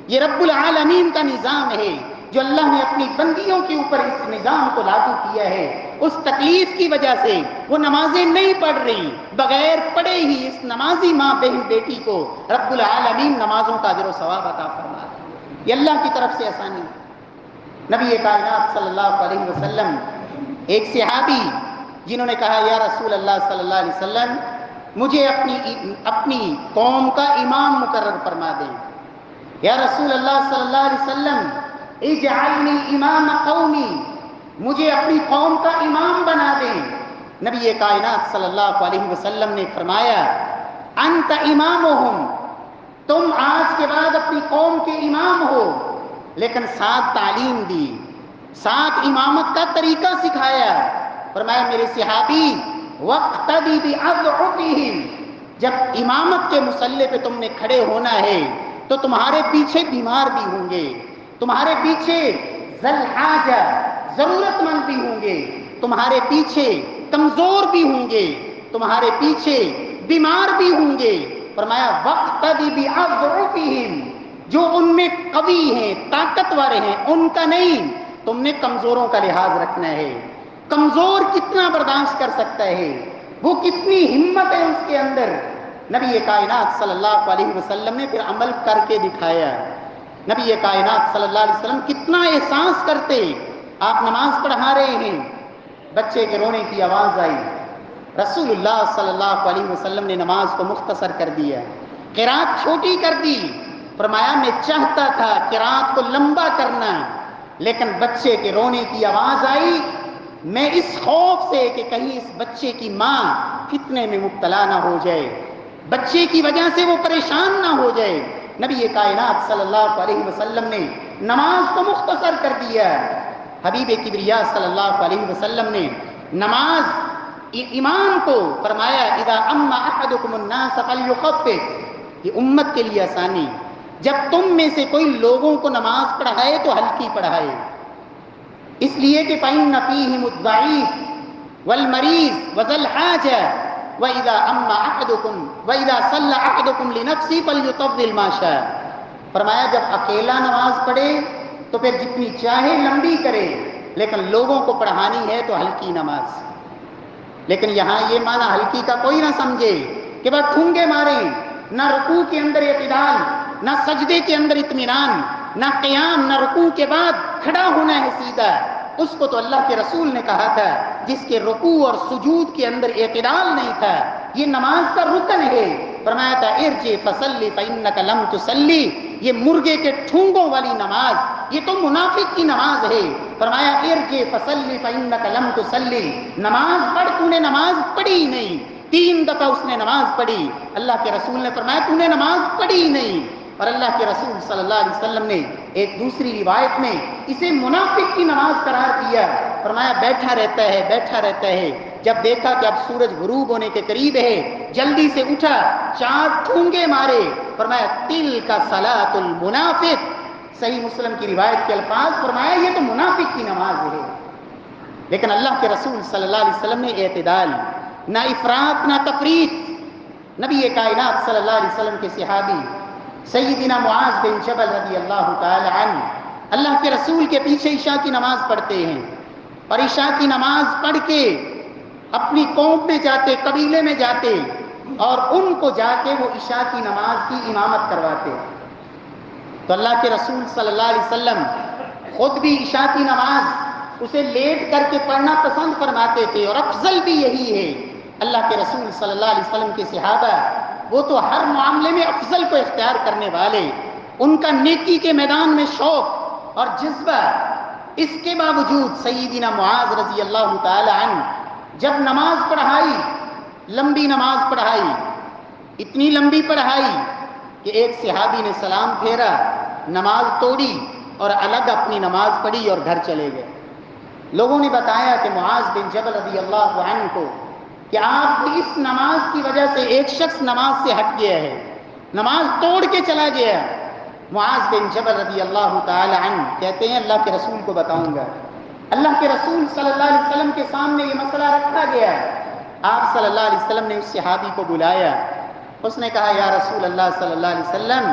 یہ رب العالمین کا نظام ہے جو اللہ نے اپنی بندیوں کے اوپر اس نظام کو لاگو کیا ہے۔ اس تکلیف کی وجہ سے وہ نمازیں نہیں پڑھ رہی، بغیر پڑھے ہی اس نمازی ماں بہن بیٹی کو رب العالمین نمازوں کا اجر و ثواب عطا فرما رہا ہے۔ یہ اللہ کی طرف سے آسانی۔ نبی کائنات صلی اللہ علیہ وسلم، ایک صحابی جنہوں نے کہا یا رسول اللہ صلی اللہ علیہ وسلم مجھے اپنی قوم کا امام مقرر فرما دیں۔ یا رسول اللہ صلی اللہ علیہ وسلم اجعلنی امام قومی، مجھے اپنی قوم کا امام بنا دیں۔ نبی کائنات صلی اللہ علیہ وسلم نے فرمایا انت امامہم، تم آج کے بعد اپنی قوم کے امام ہو، لیکن ساتھ تعلیم دی، ساتھ امامت کا طریقہ سکھایا۔ فرمایا میرے صحابی وقتدی باضعفہم، جب امامت کے مصلی پہ تم نے کھڑے ہونا ہے تو تمہارے پیچھے بیمار بھی ہوں گے، تمہارے پیچھے ذل حاجہ ضرورت مند بھی ہوں گے، تمہارے پیچھے کمزور بھی ہوں گے، تمہارے پیچھے بیمار بھی ہوں گے۔ فرمایا وقتدی باضعفہم، جو ان میں قوی ہیں طاقتور ہیں ان کا نہیں، تم نے کمزوروں کا لحاظ رکھنا ہے۔ کمزور کتنا برداشت کر سکتا ہے، وہ کتنی ہمت ہے اس کے اندر۔ نبی کائنات صلی اللہ علیہ وسلم نے پھر عمل کر کے دکھایا۔ نبی کائنات صلی اللہ علیہ وسلم کتنا احساس کرتے، آپ نماز پڑھا رہے ہیں، بچے کے رونے کی آواز آئی، رسول اللہ صلی اللہ علیہ وسلم نے نماز کو مختصر کر دیا، قرات چھوٹی کر دی۔ فرمایا میں چاہتا تھا قرات کو لمبا کرنا، لیکن بچے کے رونے کی آواز آئی، میں اس خوف سے کہ کہیں اس بچے کی ماں فتنے میں مبتلا نہ ہو جائے، بچے کی وجہ سے وہ پریشان نہ ہو جائے، نبی کائنات صلی اللہ علیہ وسلم نے نماز کو مختصر کر دیا۔ حبیب کبریا صلی اللہ علیہ وسلم نے نماز امام کو فرمایا اذا اما احدکم الناس فلیخفف، یہ امت کے لیے آسانی، جب تم میں سے کوئی لوگوں کو نماز پڑھائے تو ہلکی پڑھائے، اس لیے کہ فإن فیہم الضعیف والمریض وذا الحاجہ وإذا أما أحدكم وإذا صلى أحدكم لنفسه فليطول ما شاء۔ فرمایا جب اکیلا نماز پڑھے تو پھر جتنی چاہے لمبی کرے، لیکن لوگوں کو پڑھانی ہے تو ہلکی نماز۔ لیکن یہاں یہ معنی ہلکی کا کوئی نہ سمجھے کہ بس ٹھونگے ماریں، نہ رکوع کے اندر اعتدال، نہ سجدے کے اندر اطمینان، نہ قیام، نہ رکوع کے بعد کھڑا ہونا ہے سیدھا۔ اس کو تو اللہ کے رسول نے کہا تھا جس کے رکوع اور سجود کے اندر اعتدال نہیں تھا، یہ نماز کا رکن ہے۔ فرمایا تھا ارجع فصلی فإنک لم تصلی، یہ مرغے کے ٹھونگوں والی نماز، یہ تو منافق کی نماز ہے۔ فرمایا ارجع فصلی فإنک لم تصلی، نماز پڑھ، تو نے نماز پڑھی نہیں۔ 3 دفعہ اس نے نماز پڑھی، اللہ کے رسول نے فرمایا تو نے نماز پڑھی نہیں۔ اور اللہ کے رسول صلی اللہ علیہ وسلم نے ایک دوسری روایت میں اسے منافق کی نماز قرار دیا۔ فرمایا بیٹھا رہتا ہے بیٹھا رہتا ہے، جب دیکھا کہ اب سورج غروب ہونے کے قریب ہے جلدی سے اٹھا، 4 ٹھونگے مارے۔ فرمایا تلک صلاۃ المنافق، صحیح مسلم کی روایت کے الفاظ، فرمایا یہ تو منافق کی نماز ہے۔ لیکن اللہ کے رسول صلی اللہ علیہ وسلم نے اعتدال، نہ افراط نہ تفریط۔ نبی کائنات صلی اللہ علیہ وسلم کے صحابی سیدنا معاذ بن جبل رضی اللہ تعالی عنہ اللہ کے رسول کے پیچھے عشاء کی نماز پڑھتے ہیں، اور عشاء کی نماز پڑھ کے اپنی قوم میں جاتے، قبیلے میں جاتے، اور ان کو جا کے وہ عشاء کی نماز کی امامت کرواتے۔ تو اللہ کے رسول صلی اللہ علیہ وسلم خود بھی عشاء کی نماز اسے لیٹ کر کے پڑھنا پسند فرماتے تھے، اور افضل بھی یہی ہے۔ اللہ کے رسول صلی اللہ علیہ وسلم کے صحابہ وہ تو ہر معاملے میں افضل کو اختیار کرنے والے، ان کا نیکی کے میدان میں شوق اور جذبہ، اس کے باوجود سیدنا معاذ رضی اللہ تعالی عنہ جب نماز پڑھائی، لمبی نماز پڑھائی، اتنی لمبی پڑھائی کہ ایک صحابی نے سلام پھیرا، نماز توڑی اور الگ اپنی نماز پڑھی اور گھر چلے گئے۔ لوگوں نے بتایا کہ معاذ بن جبل رضی اللہ عنہ کو کہ آپ کی اس نماز کی وجہ سے ایک شخص نماز سے ہٹ گیا ہے، نماز توڑ کے چلا گیا۔ معاذ بن جبل رضی اللہ تعالی عنہ کہتے ہیں اللہ کے رسول کو بتاؤں گا۔ اللہ کے رسول صلی اللہ علیہ وسلم کے سامنے یہ مسئلہ رکھا گیا، آپ صلی اللہ علیہ وسلم نے اس صحابی کو بلایا، اس نے کہا یا رسول اللہ صلی اللہ علیہ وسلم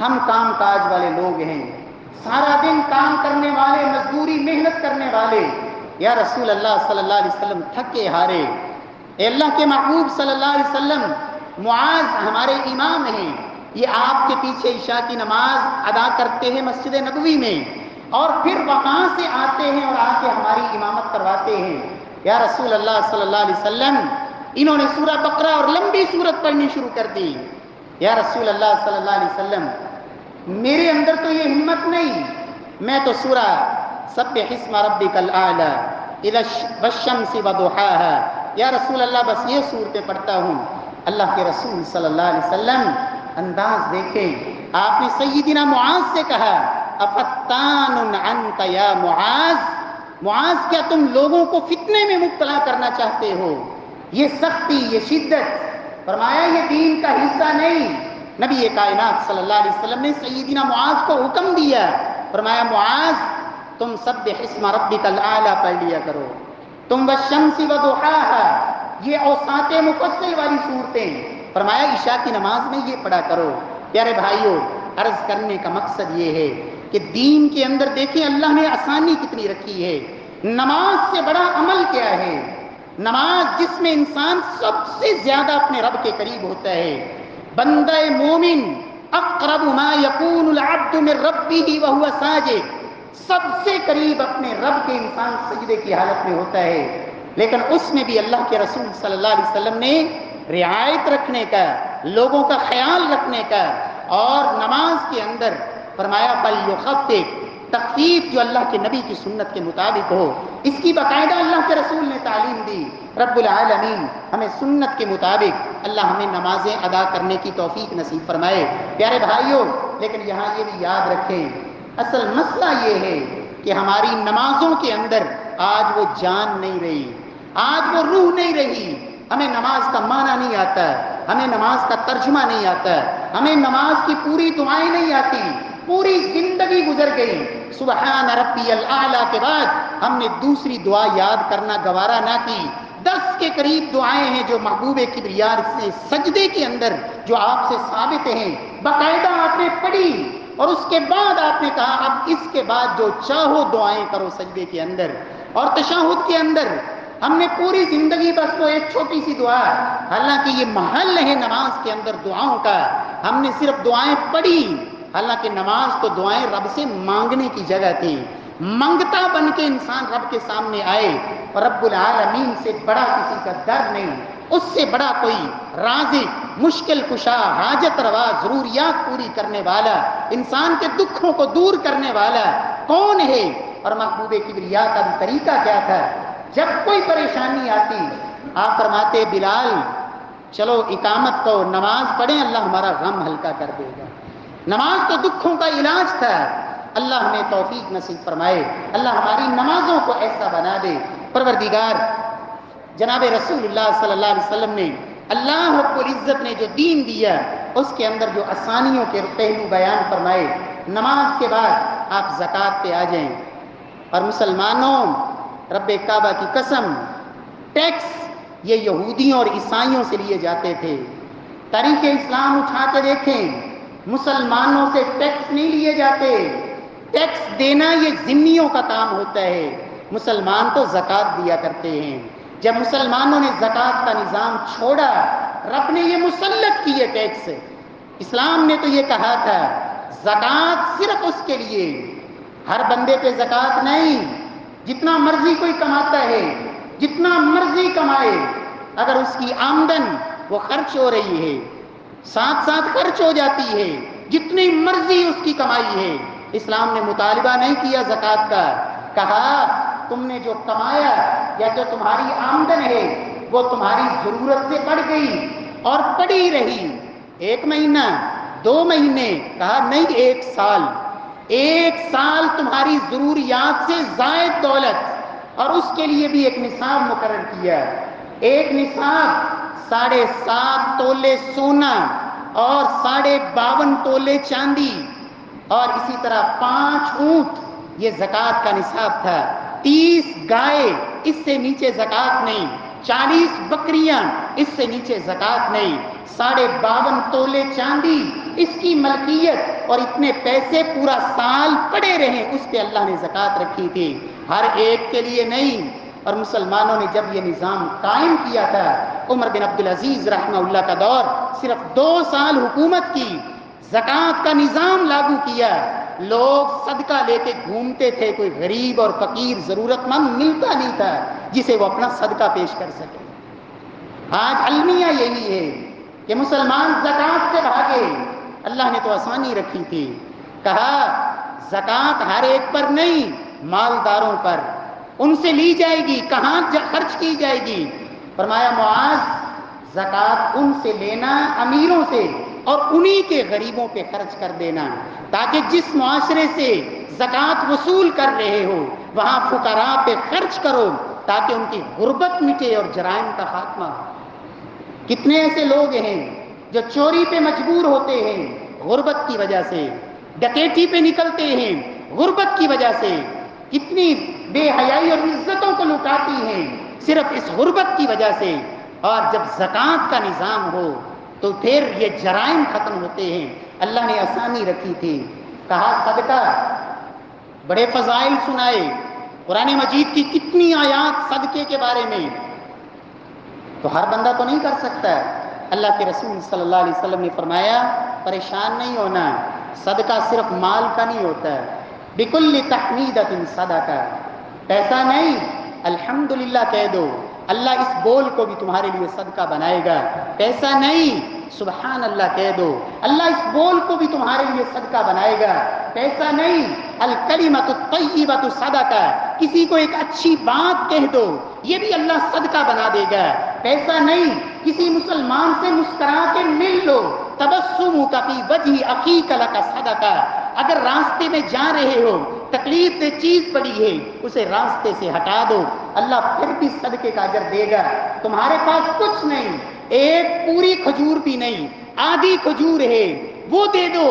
ہم کام کاج والے لوگ ہیں، سارا دن کام کرنے والے، مزدوری محنت کرنے والے، یا رسول اللہ صلی اللہ علیہ وسلم تھکے ہارے، اے اللہ کے محبوب صلی اللہ علیہ وسلم، معاذ ہمارے امام ہیں، یہ آپ کے پیچھے عشاء کی نماز ادا کرتے ہیں مسجد نبوی میں، اور پھر وہاں سے آتے ہیں اور آ کے ہماری امامت کرواتے ہیں۔ یا رسول اللہ صلی اللہ علیہ وسلم، انہوں نے سورہ بقرہ اور لمبی سورت پڑھنی شروع کر دی۔ یا رسول اللہ صلی اللہ علیہ وسلم، میرے اندر تو یہ ہمت نہیں، میں تو سورہ سبح اسم ربک الاعلی اذا والشمس وضحاها، یا رسول اللہ بس یہ صورتیں پڑھتا ہوں۔ اللہ کے رسول صلی اللہ علیہ وسلم انداز دیکھیں، آپ نے سیدنا معاذ سے کہا افتان انت یا معاذ، معاذ کیا تم لوگوں کو فتنے میں مبتلا کرنا چاہتے ہو؟ یہ سختی، یہ شدت، فرمایا یہ دین کا حصہ نہیں۔ نبی کائنات صلی اللہ علیہ وسلم نے سیدنا معاذ کو حکم دیا، فرمایا معاذ تم سبح اسم ربک الاعلی پڑھ لیا کرو، تم والشمس وضحاها، یہ اوساط مفصل والی صورتیں، فرمایا عشاء کی نماز میں یہ پڑھا کرو۔ پیارے بھائیوں، عرض کرنے کا مقصد یہ ہے کہ دین کے اندر دیکھیں اللہ نے آسانی کتنی رکھی ہے۔ نماز سے بڑا عمل کیا ہے؟ نماز جس میں انسان سب سے زیادہ اپنے رب کے قریب ہوتا ہے۔ بندہ مومن اقرب ما یکون العبد من ربہ وہو ساجد، سب سے قریب اپنے رب کے انسان سجدے کی حالت میں ہوتا ہے، لیکن اس میں بھی اللہ کے رسول صلی اللہ علیہ وسلم نے رعایت رکھنے کا، لوگوں کا خیال رکھنے کا، اور نماز کے اندر فرمایا فَلْيُخَفِّفْ، تخفیف جو اللہ کے نبی کی سنت کے مطابق ہو، اس کی باقاعدہ اللہ کے رسول نے تعلیم دی۔ رب العالمین ہمیں سنت کے مطابق اللہ ہمیں نمازیں ادا کرنے کی توفیق نصیب فرمائے۔ پیارے بھائیوں، لیکن یہاں یہ بھی یاد رکھیں، اصل مسئلہ یہ ہے کہ ہماری نمازوں کے اندر آج وہ جان نہیں رہی، آج وہ روح نہیں رہی، ہمیں نماز کا معنی نہیں آتا، ہمیں نماز کا ترجمہ نہیں آتا، ہمیں نماز کی پوری دعائیں نہیں آتی، پوری زندگی گزر گئی سبحان ربی الاعلی کے بعد ہم نے دوسری دعا یاد کرنا گوارا نہ کی۔ 10 کے قریب دعائیں ہیں جو محبوب کبریاء سے سجدے کے اندر جو آپ سے ثابت ہیں، باقاعدہ آپ نے پڑھی، اور اس کے بعد آپ نے کہا اب اس کے بعد جو چاہو دعائیں کرو سجدے کے اندر اور تشہد کے اندر۔ ہم نے پوری زندگی بس وہ ایک چھوٹی سی دعا، حالانکہ یہ محل ہے نماز کے اندر دعاؤں کا، ہم نے صرف دعائیں پڑھی، حالانکہ نماز تو دعائیں رب سے مانگنے کی جگہ تھی، منگتا بن کے انسان رب کے سامنے آئے، اور رب العالمین سے بڑا کسی کا در نہیں، اس سے بڑا کوئی رازق، مشکل کشا، حاجت روا، ضروریات پوری کرنے والا، انسان کے دکھوں کو دور کرنے والا کون ہے؟ اور محبوب کبریاء کا بھی طریقہ کیا تھا؟ جب کوئی پریشانی آتی آپ فرماتے بلال چلو اقامت کو نماز پڑھیں، اللہ ہمارا غم ہلکا کر دے گا۔ نماز تو دکھوں کا علاج تھا۔ اللہ ہمیں توفیق نصیب فرمائے، اللہ ہماری نمازوں کو ایسا بنا دے۔ پروردگار جناب رسول اللہ صلی اللہ علیہ وسلم نے، اللہ رب العزت نے جو دین دیا اس کے اندر جو آسانیوں کے پہلو بیان فرمائے۔ نماز کے بعد آپ زکوٰۃ پہ آ جائیں، اور مسلمانوں رب کعبہ کی قسم، ٹیکس یہ یہودیوں اور عیسائیوں سے لیے جاتے تھے۔ تاریخ اسلام اٹھا کے دیکھیں، مسلمانوں سے ٹیکس نہیں لیے جاتے، ٹیکس دینا یہ ذمیوں کا کام ہوتا ہے، مسلمان تو زکوٰۃ دیا کرتے ہیں۔ جب مسلمانوں نے زکوٰۃ کا نظام چھوڑا، رب نے یہ مسلط کیے ٹیکس۔ اسلام نے تو یہ کہا تھا زکوٰۃ صرف اس کے لیے، ہر بندے پہ زکوٰۃ نہیں، جتنا مرضی کوئی کماتا ہے، جتنا مرضی کمائے، اگر اس کی آمدن وہ خرچ ہو رہی ہے، ساتھ ساتھ خرچ ہو جاتی ہے، جتنی مرضی اس کی کمائی ہے، اسلام نے مطالبہ نہیں کیا زکوٰۃ کا، کہا تم نے جو کمایا یا جو تمہاری آمدن ہے وہ تمہاری ضرورت سے بڑھ گئی اور پڑی رہی، 1 مہینہ 2 مہینے، کہا نہیں 1 سال، 1 سال تمہاری ضروریات سے زائد دولت، اور اس کے لیے بھی ایک نصاب مقرر کیا، ایک نصاب 7.5 تولے سونا اور 52.5 تولے چاندی، اور اسی طرح 5 اونٹ یہ زکوٰۃ کا نصاب تھا، 30 گائے اس سے نیچے زکوٰۃ نہیں، 40 بکریاں اس سے نیچے زکوٰۃ نہیں، 52.5 تولے چاندی اس کی ملکیت اور اتنے پیسے پورا سال پڑے رہیں، اس پہ اللہ نے زکوٰۃ رکھی تھی، ہر ایک کے لیے نہیں۔ اور مسلمانوں نے جب یہ نظام قائم کیا تھا، عمر بن عبدالعزیز رحمہ اللہ کا دور، صرف 2 سال حکومت کی، زکوٰۃ کا نظام لاگو کیا، لوگ صدقہ لے کے گھومتے تھے، کوئی غریب اور فقیر ضرورت مند ملتا نہیں تھا جسے وہ اپنا صدقہ پیش کر سکے۔ آج المیہ یہی ہے کہ مسلمان زکوٰۃ سے بھاگے۔ اللہ نے تو آسانی رکھی تھی، کہا زکوٰۃ ہر ایک پر نہیں، مالداروں پر، ان سے لی جائے گی، کہاں خرچ کی جائے گی؟ فرمایا معاذ، زکوٰۃ ان سے لینا، امیروں سے، اور انہی کے غریبوں پہ خرچ کر دینا، تاکہ جس معاشرے سے زکوٰۃ وصول کر رہے ہو وہاں فقراء پہ خرچ کرو، تاکہ ان کی غربت مٹے اور جرائم کا خاتمہ ہو۔ کتنے ایسے لوگ ہیں جو چوری پہ مجبور ہوتے ہیں غربت کی وجہ سے، ڈکیتی پہ نکلتے ہیں غربت کی وجہ سے، کتنی بے حیائی اور عزتوں کو لٹاتی ہیں صرف اس غربت کی وجہ سے، اور جب زکوٰۃ کا نظام ہو تو پھر یہ جرائم ختم ہوتے ہیں۔ اللہ نے آسانی رکھی تھی، کہا صدقہ، بڑے فضائل سنائے، قرآن مجید کی کتنی آیات صدقے کے بارے میں، تو ہر بندہ تو نہیں کر سکتا ہے۔ اللہ کے رسول صلی اللہ علیہ وسلم نے فرمایا پریشان نہیں ہونا، صدقہ صرف مال کا نہیں ہوتا ہے، بکل تحمیدۃ صدقہ، پیسہ نہیں، الحمدللہ کہہ دو، اللہ اس بول کو بھی تمہارے لیے صدقہ بنائے گا، پیسہ نہیں، سبحان اللہ کہہ دو، اللہ اس بول کو بھی تمہارے لیے صدقہ بنائے گا، پیسہ نہیں، الکلمۃ الطیبۃ صدقہ، کسی کو ایک اچھی بات کہہ دو، یہ بھی اللہ صدقہ بنا دے گا، پیسہ نہیں، کسی مسلمان سے مسکرا کے مل لو، تبسمک فی وجہ اخیک لک صدقہ، اگر راستے میں جا رہے ہو تکلیف دہ چیز پڑی ہے اسے راستے سے ہٹا دو، اللہ پھر بھی صدقے کا اجر دے گا۔ تمہارے پاس کچھ نہیں، ایک پوری کھجور بھی نہیں، آدھی کھجور ہے، وہ دے دو،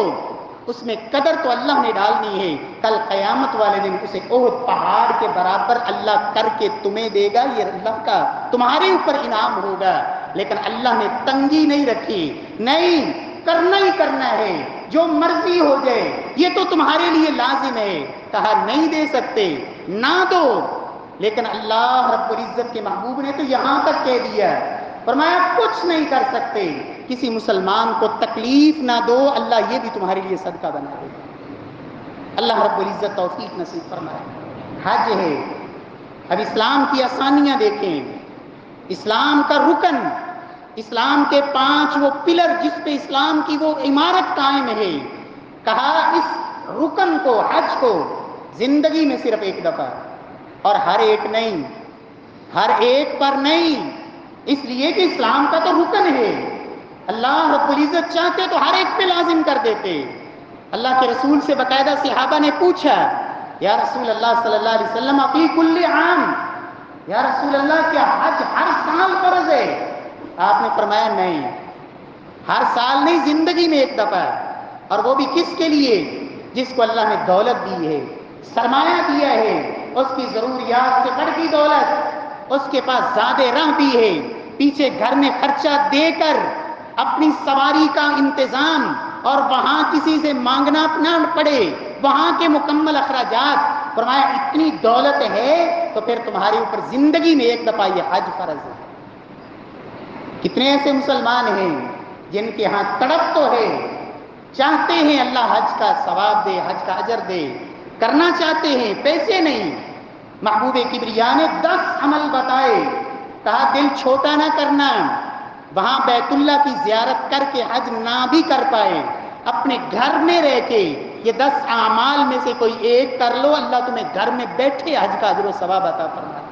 اس میں قدر تو اللہ نے ڈالنی ہے، کل قیامت والے دن اسے احد پہاڑ کے برابر اللہ کر کے تمہیں دے گا، یہ اللہ کا تمہارے اوپر انعام ہوگا۔ لیکن اللہ نے تنگی نہیں رکھی، نہیں، کرنا ہی کرنا ہے، جو مرضی ہو جائے، یہ تو تمہارے لیے لازم ہے، کہا نہیں دے سکتے نہ دو، لیکن اللہ رب العزت کے محبوب نے تو یہاں تک کہہ دیا، فرمایا کچھ نہیں کر سکتے، کسی مسلمان کو تکلیف نہ دو، اللہ یہ بھی تمہارے لیے صدقہ بنا دے گا۔ اللہ رب العزت توفیق نصیب فرمائے۔ حج ہے، اب اسلام کی آسانیاں دیکھیں، اسلام کا رکن، اسلام کے 5 وہ پلر جس پہ اسلام کی وہ عمارت قائم ہے، کہا اس رکن کو، حج کو زندگی میں صرف ایک دفعہ، اور ہر ایک نہیں، ہر ایک پر نہیں، اس لیے کہ اسلام کا تو رکن ہے، اللہ رب العزت چاہتے تو ہر ایک پہ لازم کر دیتے۔ اللہ کے رسول سے باقاعدہ صحابہ نے پوچھا، یا رسول اللہ صلی اللہ علیہ وسلم فی کل عام، یا رسول اللہ کیا حج ہر سال فرض ہے؟ آپ نے فرمایا نہیں، ہر سال نہیں، زندگی میں ایک دفعہ، اور وہ بھی کس کے لیے؟ جس کو اللہ نے دولت دی ہے، سرمایہ دیا ہے، اس کی ضروریات سے بڑھ کی دولت، اس کے پاس زیادہ راہ بھی ہے، پیچھے گھر میں خرچہ دے کر اپنی سواری کا انتظام، اور وہاں کسی سے مانگنا نہ پڑے، وہاں کے مکمل اخراجات، فرمایا اتنی دولت ہے تو پھر تمہارے اوپر زندگی میں ایک دفعہ یہ حج فرض ہے۔ کتنے ایسے مسلمان ہیں جن کے ہاں تڑپ تو ہے، چاہتے ہیں اللہ حج کا ثواب دے، حج کا اجر دے، کرنا چاہتے ہیں، پیسے نہیں۔ محبوب کبریا نے 10 عمل بتائے، کہا دل چھوٹا نہ کرنا، وہاں بیت اللہ کی زیارت کر کے حج نہ بھی کر پائے، اپنے گھر میں رہ کے یہ 10 اعمال میں سے کوئی ایک کر لو، اللہ تمہیں گھر میں بیٹھے حج کا اجر و ثواب عطا فرمائے۔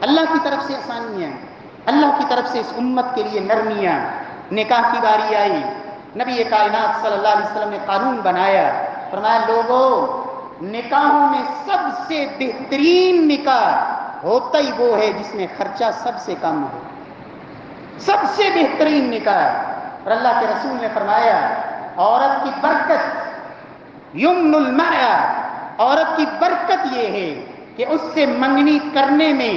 اللہ کی طرف سے آسانیاں، اللہ کی طرف سے اس امت کے لیے نرمیاں۔ نکاح کی باری آئی، نبی کائنات صلی اللہ علیہ وسلم نے قانون بنایا، فرمایا لوگوں، نکاحوں میں سب سے بہترین نکاح ہوتا ہی وہ ہے جس میں خرچہ سب سے کم ہو، سب سے بہترین نکاح۔ اور اللہ کے رسول نے فرمایا عورت کی برکت، یمن المرأة، عورت کی برکت یہ ہے کہ اس سے منگنی کرنے میں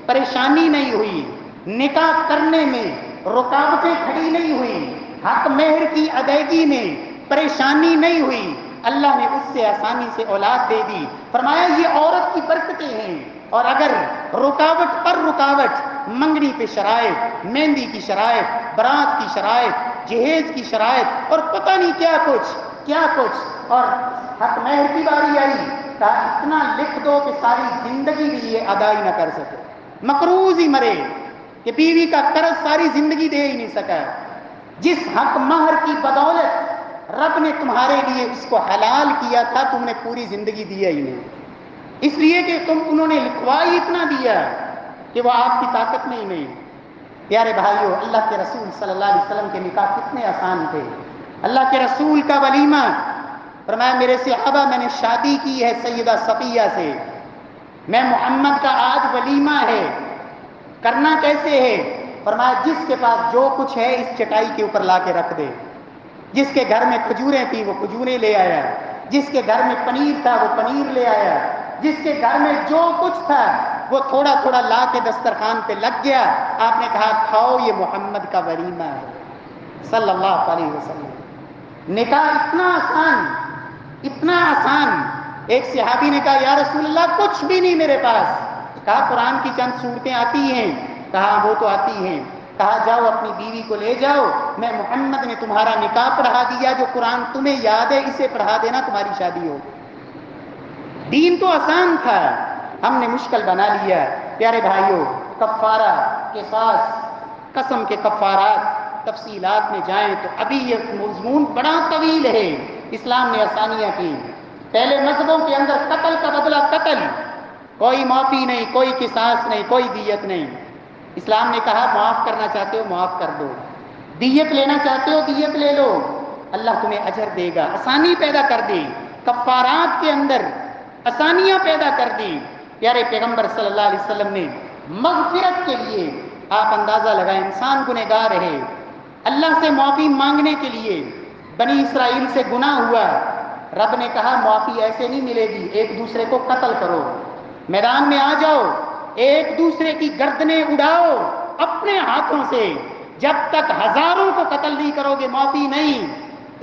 پریشانی نہیں ہوئی، نکاح کرنے میں رکاوٹیں کھڑی نہیں ہوئی، حق مہر کی ادائیگی میں پریشانی نہیں ہوئی، اللہ نے اس سے آسانی سے اولاد دے دی۔ فرمایا یہ عورت کی برکتیں ہیں، اور اگر رکاوٹ پر رکاوٹ، منگنی پہ شرائط، مہندی کی شرائط، برات کی شرائط، جہیز کی شرائط، اور پتہ نہیں کیا کچھ، اور حق مہر کی باری آئی، کہا اتنا لکھ دو کہ ساری زندگی بھی یہ ادائی نہ کر سکے، مقروض ہی مرے، کہ بیوی کا قرض ساری زندگی دے ہی نہیں سکا۔ جس حق مہر کی بدولت رب نے تمہارے لیے اس کو حلال کیا تھا، تم نے پوری زندگی دیا ہی نہیں، اس لیے کہ انہوں نے لکھوا ہی اتنا دیا کہ وہ آپ کی طاقت میں ہی نہیں۔ پیارے بھائیو، اللہ کے رسول صلی اللہ علیہ وسلم کے نکاح کتنے آسان تھے۔ اللہ کے رسول کا ولیمہ، فرمایا میرے صحابہ میں نے شادی کی ہے سیدہ صفیہ سے، میں محمد کا آج ولیمہ ہے، کرنا کیسے ہے؟ فرمایا جس کے پاس جو کچھ ہے اس چٹائی کے اوپر لا کے رکھ دے، جس کے گھر میں کھجوریں تھیں وہ کھجوریں لے آیا، جس کے گھر میں پنیر تھا وہ پنیر لے آیا، جس کے گھر میں جو کچھ تھا وہ تھوڑا تھوڑا لا کے دسترخوان پہ لگ گیا۔ آپ نے کہا کھاؤ، یہ محمد کا ولیمہ ہے صلی اللہ علیہ وسلم۔ نکاح اتنا آسان۔ ایک صحابی نے کہا یا رسول اللہ کچھ بھی نہیں میرے پاس، کہا قرآن کی چند صورتیں آتی ہیں، کہا وہ تو آتی ہیں، کہا جاؤ اپنی بیوی کو لے جاؤ، میں محمد نے تمہارا نکاح پڑھا دیا، جو قرآن تمہیں یاد ہے اسے پڑھا دینا، تمہاری شادی ہو۔ دین تو آسان تھا، ہم نے مشکل بنا لیا۔ پیارے بھائیوں، کفارہ، قصاص، قسم کے کفارات، تفصیلات میں جائیں تو ابھی یہ مضمون بڑا طویل ہے۔ اسلام نے آسانیاں کی۔ پہلے مذہبوں کے اندر قتل کا بدلہ قتل، کوئی معافی نہیں، کوئی قصاص نہیں، کوئی دیت نہیں۔ اسلام نے کہا معاف کرنا چاہتے ہو معاف کر دو، دیت لینا چاہتے ہو دیت لے لو، اللہ تمہیں اجر دے گا۔ آسانی پیدا کر دی، کفارات کے اندر آسانیاں پیدا کر دی۔ پیارے پیغمبر صلی اللہ علیہ وسلم نے مغفرت کے لیے، آپ اندازہ لگائیں انسان گنہگار ہے، اللہ سے معافی مانگنے کے لیے بنی اسرائیل سے گناہ ہوا، رب نے کہا معافی ایسے نہیں ملے گی، ایک دوسرے کو قتل کرو، میدان میں آ جاؤ، ایک دوسرے کی گردنیں اڑاؤ اپنے ہاتھوں سے، جب تک ہزاروں کو قتل نہیں کرو گے معافی نہیں۔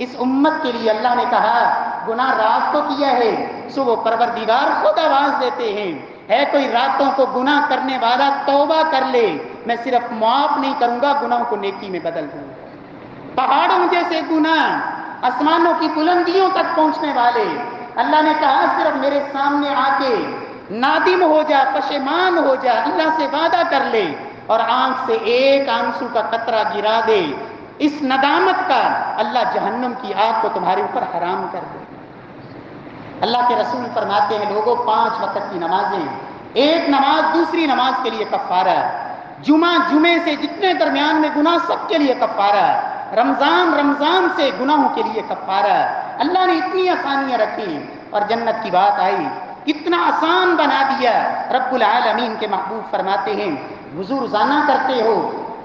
اس امت کے لیے اللہ نے کہا گناہ رات کو کیا ہے، صبح پروردگار خود آواز دیتے ہیں، ہے کوئی راتوں کو گناہ کرنے والا توبہ کر لے، میں صرف معاف نہیں کروں گا، گناہوں کو نیکی میں بدل دوں گا۔ پہاڑوں جیسے گناہ، آسمانوں کی بلندیوں تک پہنچنے والے، اللہ نے کہا صرف میرے سامنے آ کے نادم ہو جا، پشیمان ہو جا، اللہ سے وعدہ کر لے اور آنکھ سے ایک آنسو کا قطرہ گرا دے، اس ندامت کا اللہ جہنم کی آگ کو تمہارے اوپر حرام کر دے۔ اللہ کے رسول فرماتے ہیں لوگوں 5 وقت کی نمازیں، ایک نماز دوسری نماز کے لیے کفارہ ہے، جمعے سے جتنے درمیان میں گناہ سب کے لیے کفارہ ہے، رمضان سے گناہوں کے لیے کفارہ ہے۔ اللہ نے اتنی آسانیاں رکھی، اور جنت کی بات آئی کتنا آسان بنا دیا۔ رب العالمین کے محبوب فرماتے ہیں وضو روزانہ کرتے ہو،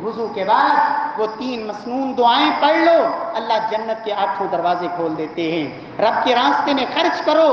وضو کے بعد وہ 3 مسنون دعائیں پڑھ لو، اللہ جنت کے 8 دروازے کھول دیتے ہیں۔ رب کے راستے میں خرچ کرو،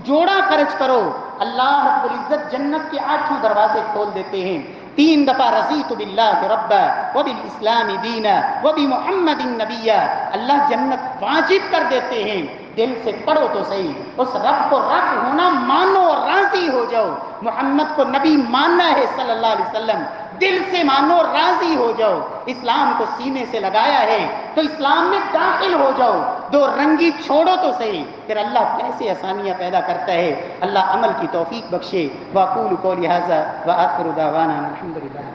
جوڑا خرچ کرو، اللہ رب العزت جنت کے 8 دروازے کھول دیتے ہیں۔ 3 دفعہ رضیت باللہ ربا وبالاسلام دینا وبمحمد نبیا، اللہ جنت واجب کر دیتے ہیں۔ دل سے پڑھو تو صحیح، اس رب کو رب ہونا مانو اور راضی ہو جاؤ، محمد کو نبی ماننا ہے صلی اللہ علیہ وسلم، دل سے مانو راضی ہو جاؤ، اسلام کو سینے سے لگایا ہے تو اسلام میں داخل ہو جاؤ، 2 رنگی چھوڑو تو صحیح، پھر اللہ کیسے آسانیاں پیدا کرتا ہے۔ اللہ عمل کی توفیق بخشے۔ واقول قولی ھذا وآخر دعوانا الحمدللہ۔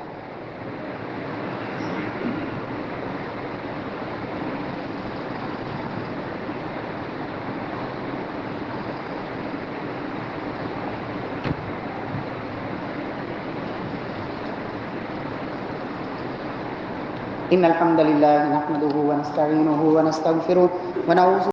ان الحمد للہ نحمده ونستعینه ونستغفره ونعوذ